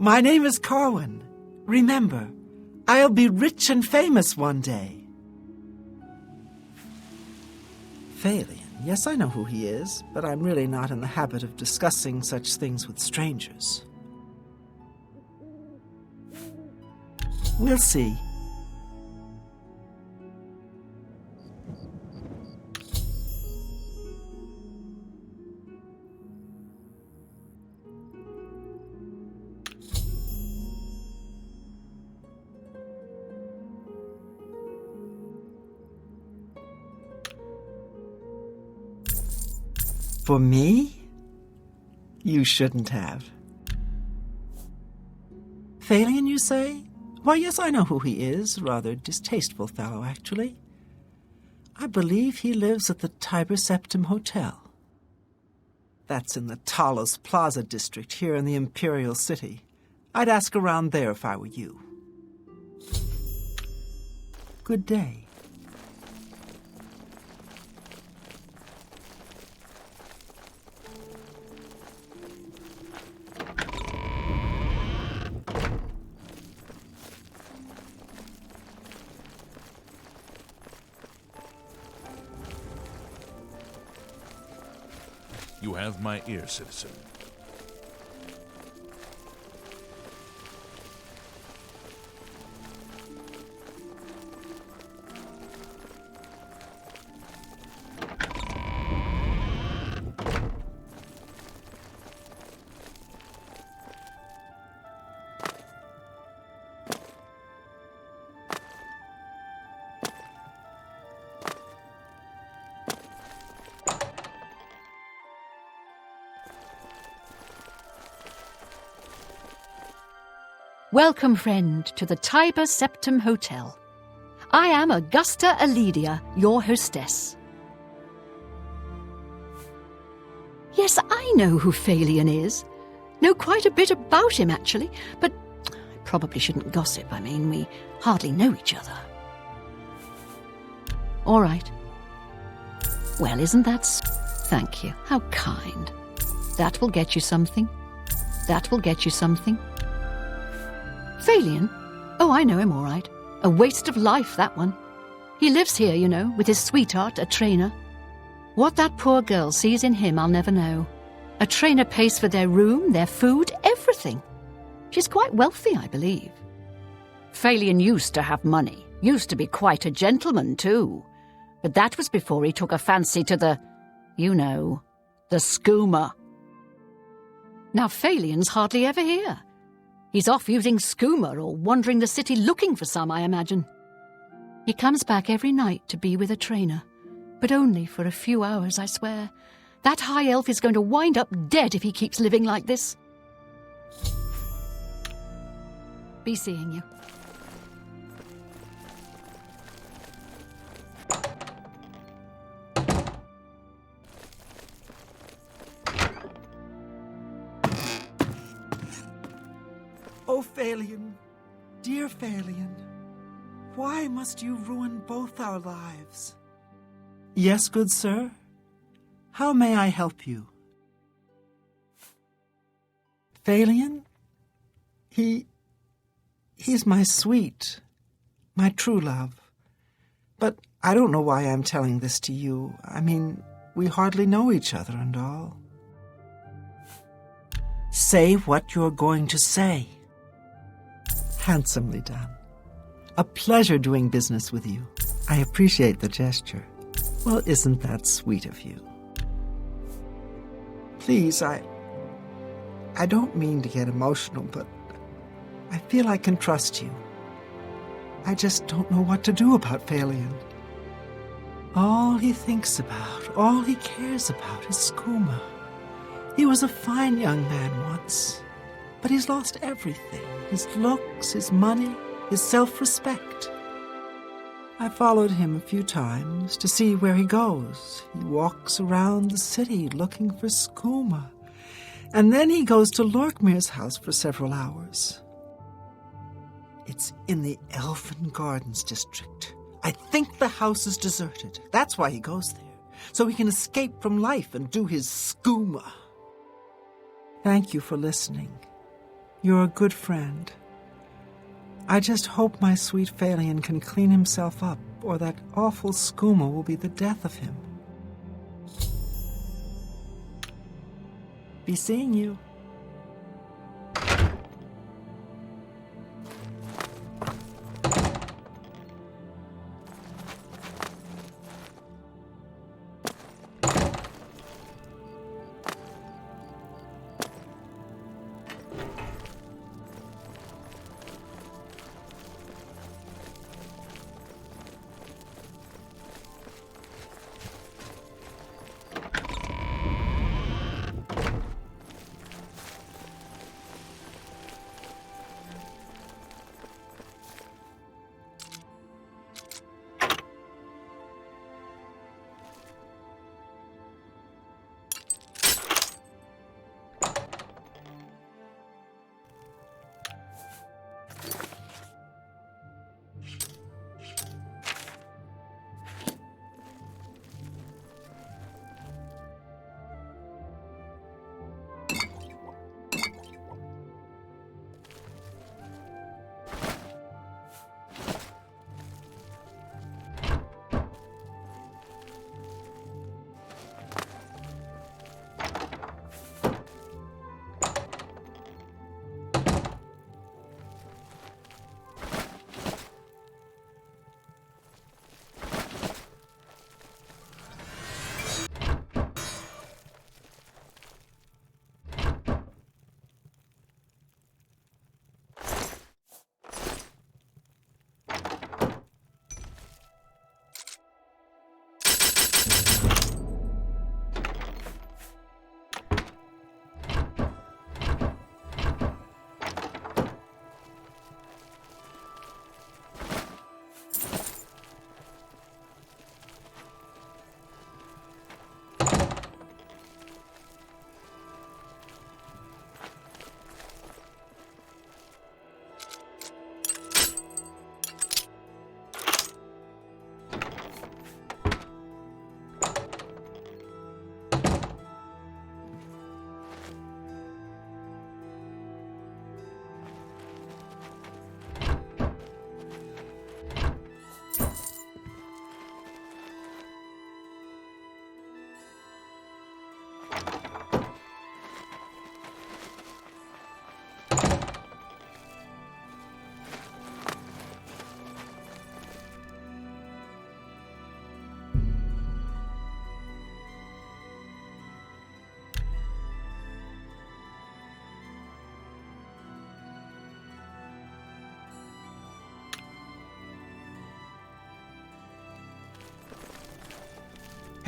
My name is Corwin. Remember, I'll be rich and famous one day. Phalion. Yes, I know who he is, but I'm really not in the habit of discussing such things with strangers. We'll see. For me? You shouldn't have. Phalion, you say? Why, yes, I know who he is. Rather distasteful fellow, actually. I believe he lives at the Tiber Septim Hotel. That's in the Talos Plaza district here in the Imperial City. I'd ask around there if I were you. Good day. You have my ear, citizen. Welcome, friend, to the Tiber Septim Hotel. I am Augusta Aledia, your hostess. Yes, I know who Phalion is. Know quite a bit about him, actually, but I probably shouldn't gossip. I mean, we hardly know each other. All right. Well, isn't that Thank you. How kind. That will get you something. That will get you something. Phalion? Oh, I know him all right. A waste of life, that one. He lives here, you know, with his sweetheart, a trainer. What that poor girl sees in him, I'll never know. A trainer pays for their room, their food, everything. She's quite wealthy, I believe. Phalion used to have money. Used to be quite a gentleman, too. But that was before he took a fancy to the, you know, the skooma. Now Phalion's hardly ever here. He's off using skooma or wandering the city looking for some, I imagine. He comes back every night to be with a trainer, but only for a few hours, I swear. That high elf is going to wind up dead if he keeps living like this. Be seeing you. Oh, Phalion, dear Phalion, why must you ruin both our lives? Yes, good sir? How may I help you? Phalion? He's my sweet, my true love. But I don't know why I'm telling this to you. I mean, we hardly know each other and all. Say what you're going to say. Handsomely done. A pleasure doing business with you. I appreciate the gesture. Well, isn't that sweet of you? Please, I don't mean to get emotional, but I feel I can trust you. I just don't know what to do about Phalion. All he thinks about, all he cares about is skooma. He was a fine young man once, but he's lost everything. His looks, his money, his self-respect. I followed him a few times to see where he goes. He walks around the city looking for skooma. And then he goes to Lorkmir's house for several hours. It's in the Elfin Gardens district. I think the house is deserted. That's why he goes there, so he can escape from life and do his skooma. Thank you for listening. You're a good friend. I just hope my sweet Phalion can clean himself up, or that awful skooma will be the death of him. Happy seeing you.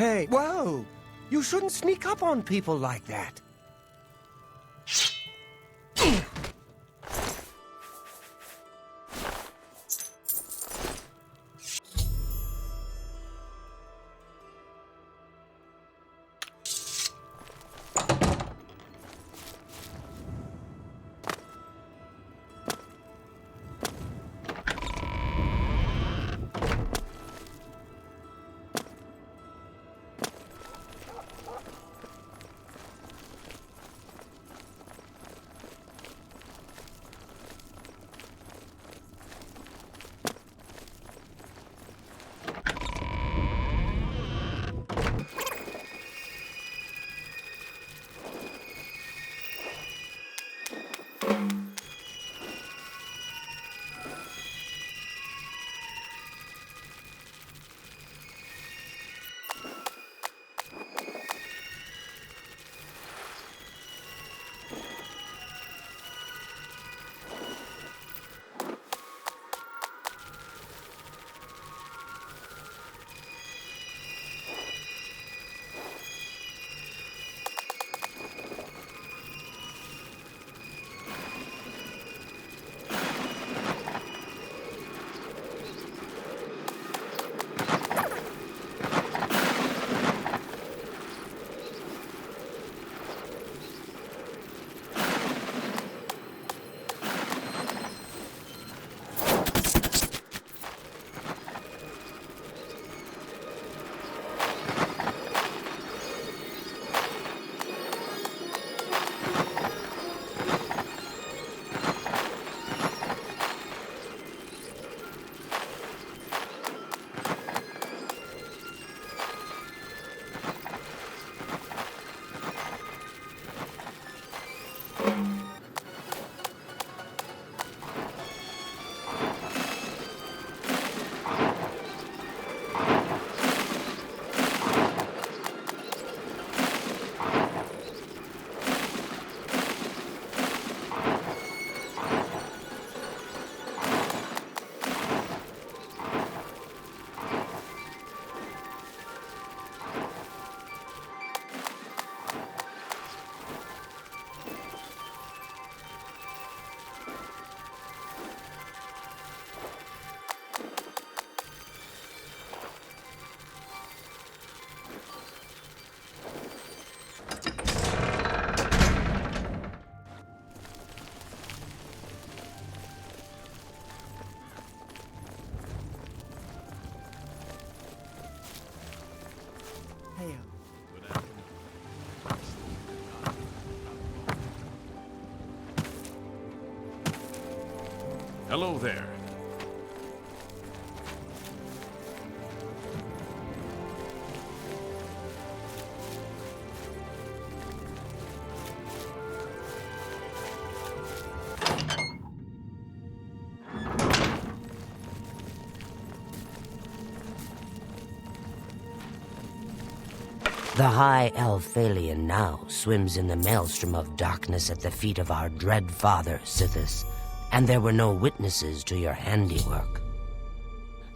Hey, whoa! You shouldn't sneak up on people like that. Hello there. The high elf Phalian now swims in the maelstrom of darkness at the feet of our dread father, Sithis, and there were no witnesses to your handiwork.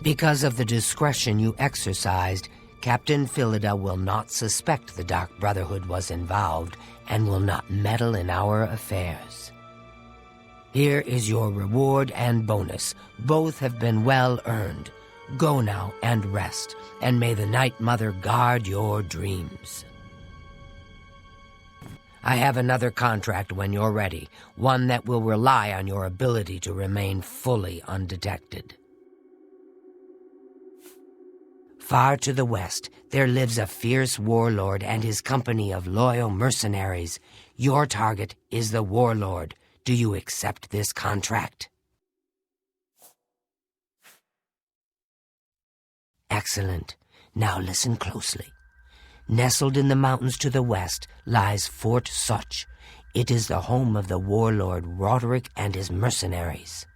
Because of the discretion you exercised, Captain Philida will not suspect the Dark Brotherhood was involved and will not meddle in our affairs. Here is your reward and bonus. Both have been well earned. Go now and rest, and may the Night Mother guard your dreams. I have another contract when you're ready, one that will rely on your ability to remain fully undetected. Far to the west, there lives a fierce warlord and his company of loyal mercenaries. Your target is the warlord. Do you accept this contract? Excellent. Now listen closely. Nestled in the mountains to the west lies Fort Such. It is the home of the warlord Roderick and his mercenaries.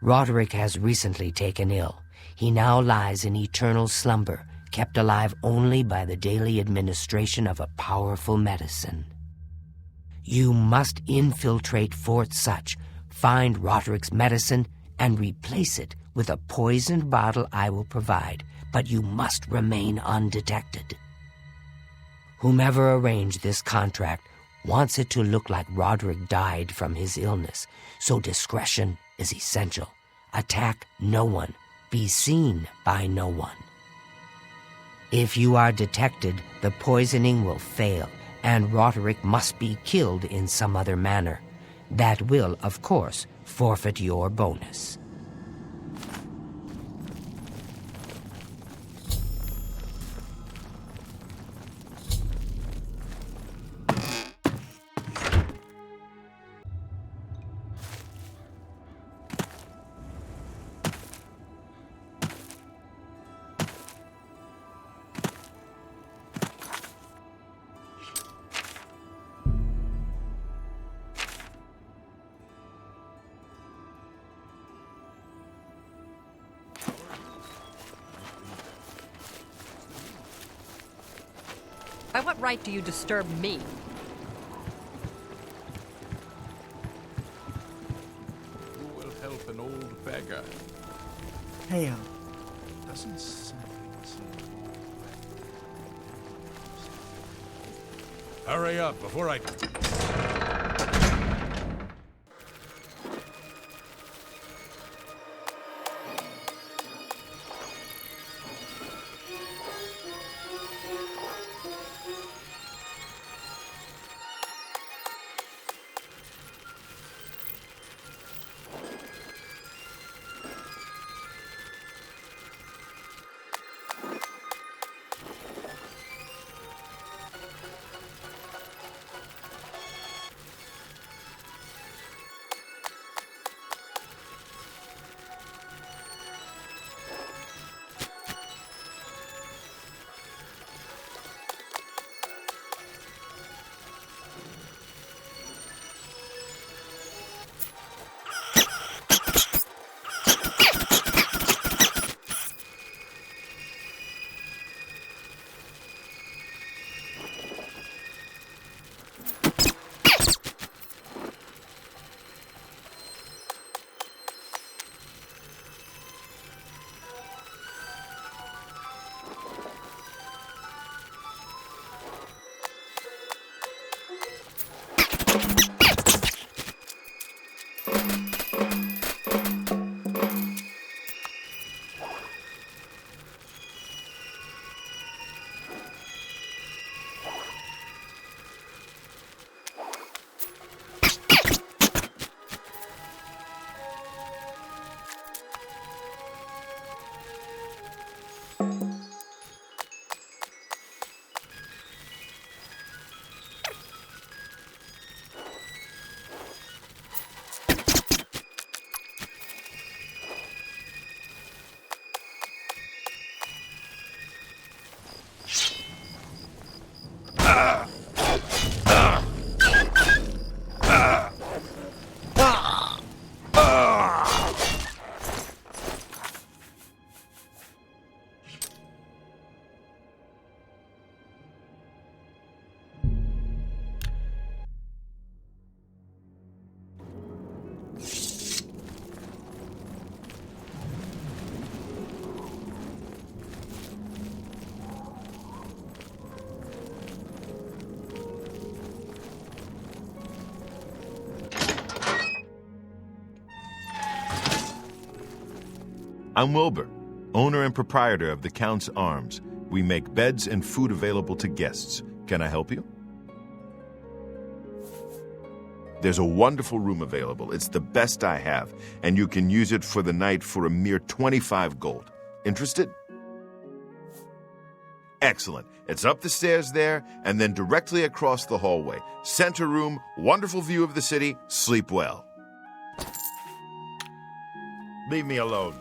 Roderick has recently taken ill. He now lies in eternal slumber, kept alive only by the daily administration of a powerful medicine. You must infiltrate Fort Such, find Roderick's medicine, and replace it with a poisoned bottle I will provide, but you must remain undetected. Whomever arranged this contract wants it to look like Roderick died from his illness, so discretion is essential. Attack no one. Be seen by no one. If you are detected, the poisoning will fail, and Roderick must be killed in some other manner. That will, of course, forfeit your bonus. By what right do you disturb me? Who will help an old beggar? Hail. Doesn't something seem... Hurry up before I... I'm Wilbur, owner and proprietor of the Count's Arms. We make beds and food available to guests. Can I help you? There's a wonderful room available. It's the best I have, and you can use it for the night for a mere 25 gold. Interested? Excellent. It's up the stairs there, and then directly across the hallway. Center room, wonderful view of the city. Sleep well. Leave me alone.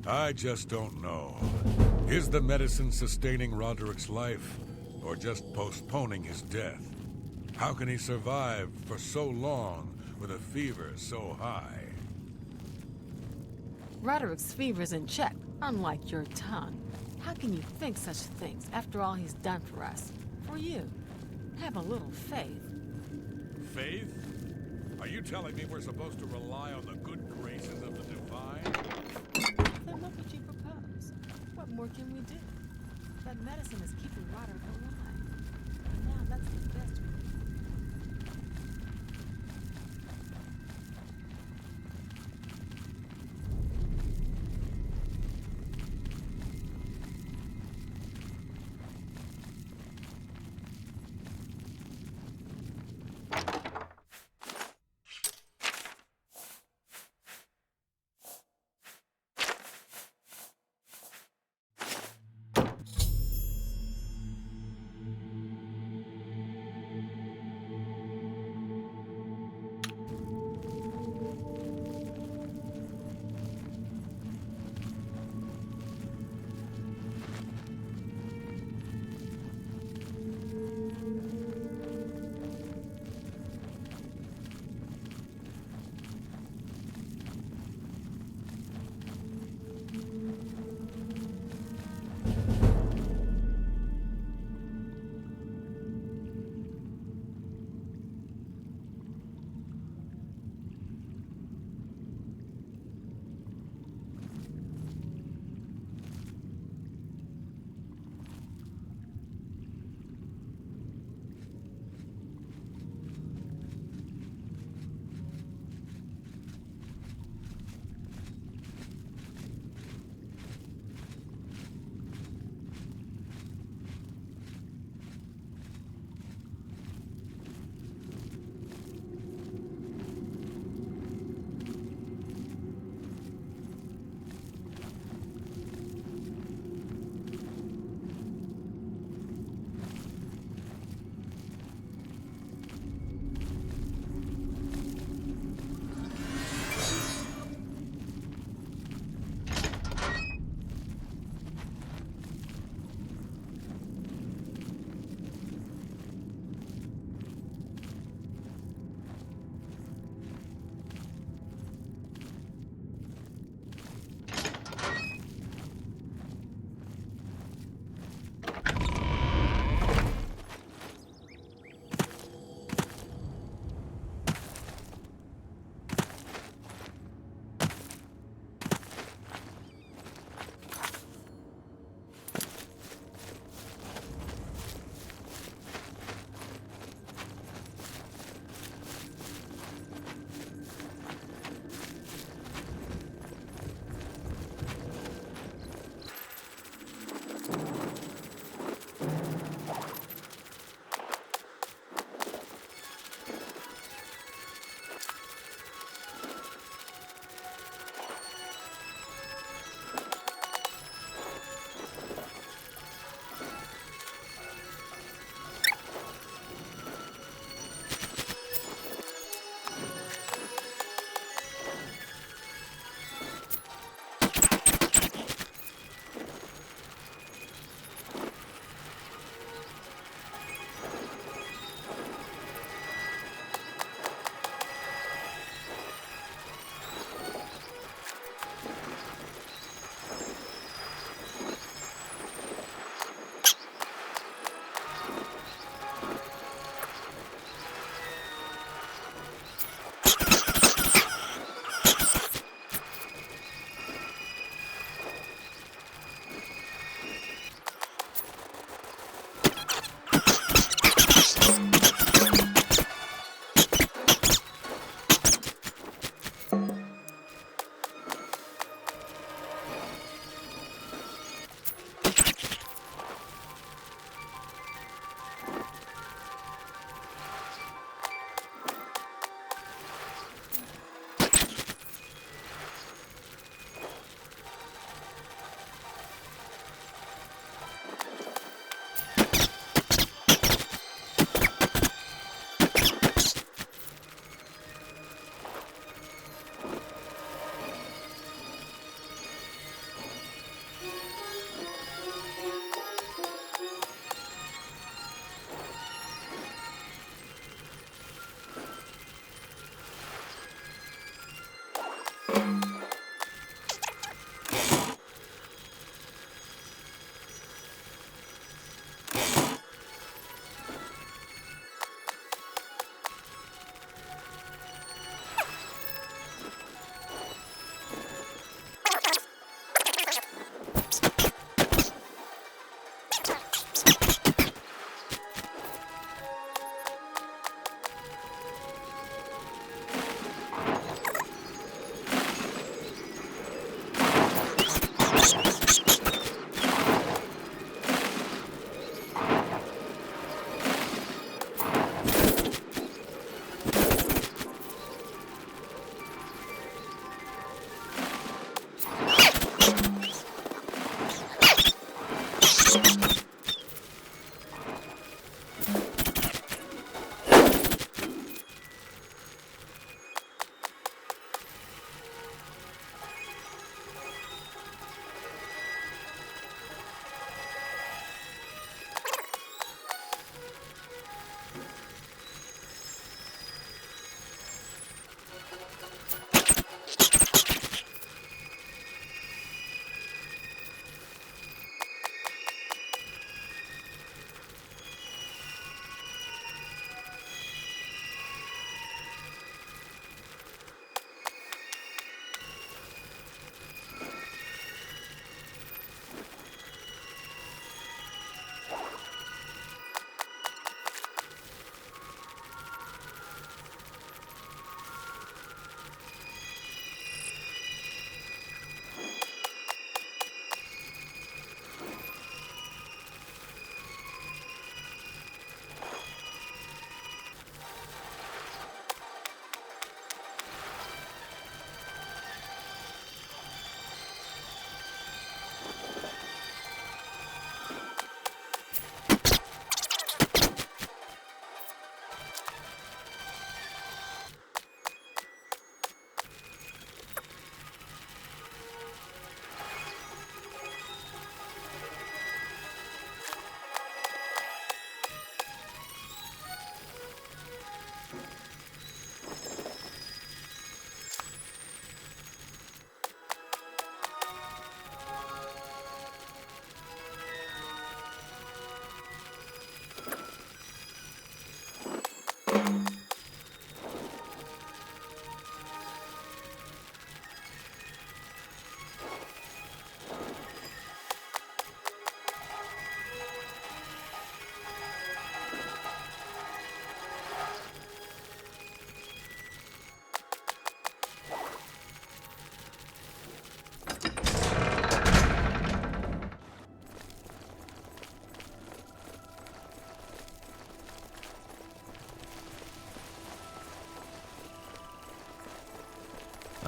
I just don't know. Is the medicine sustaining Roderick's life, or just postponing his death? How can he survive for so long with a fever so high? Roderick's fever's in check, unlike your tongue. How can you think such things after all he's done for us? For you. Have a little faith. Faith? Are you telling me we're supposed to rely on the good graces of the divine? Then what would you propose? What more can we do? That medicine is keeping Roderick alive. And now that's the best we can do.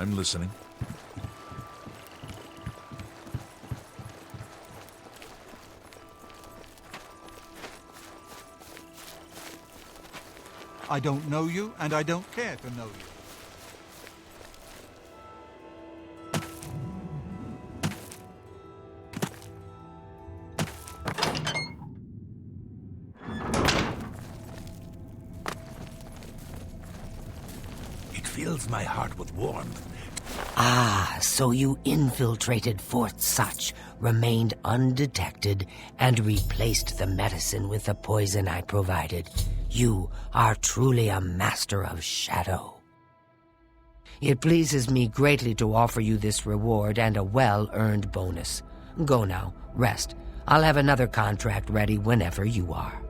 I'm listening. I don't know you, and I don't care to know you. It fills my heart with warmth. Ah, so you infiltrated Fort Such, remained undetected, and replaced the medicine with the poison I provided. You are truly a master of shadow. It pleases me greatly to offer you this reward and a well-earned bonus. Go now, rest. I'll have another contract ready whenever you are.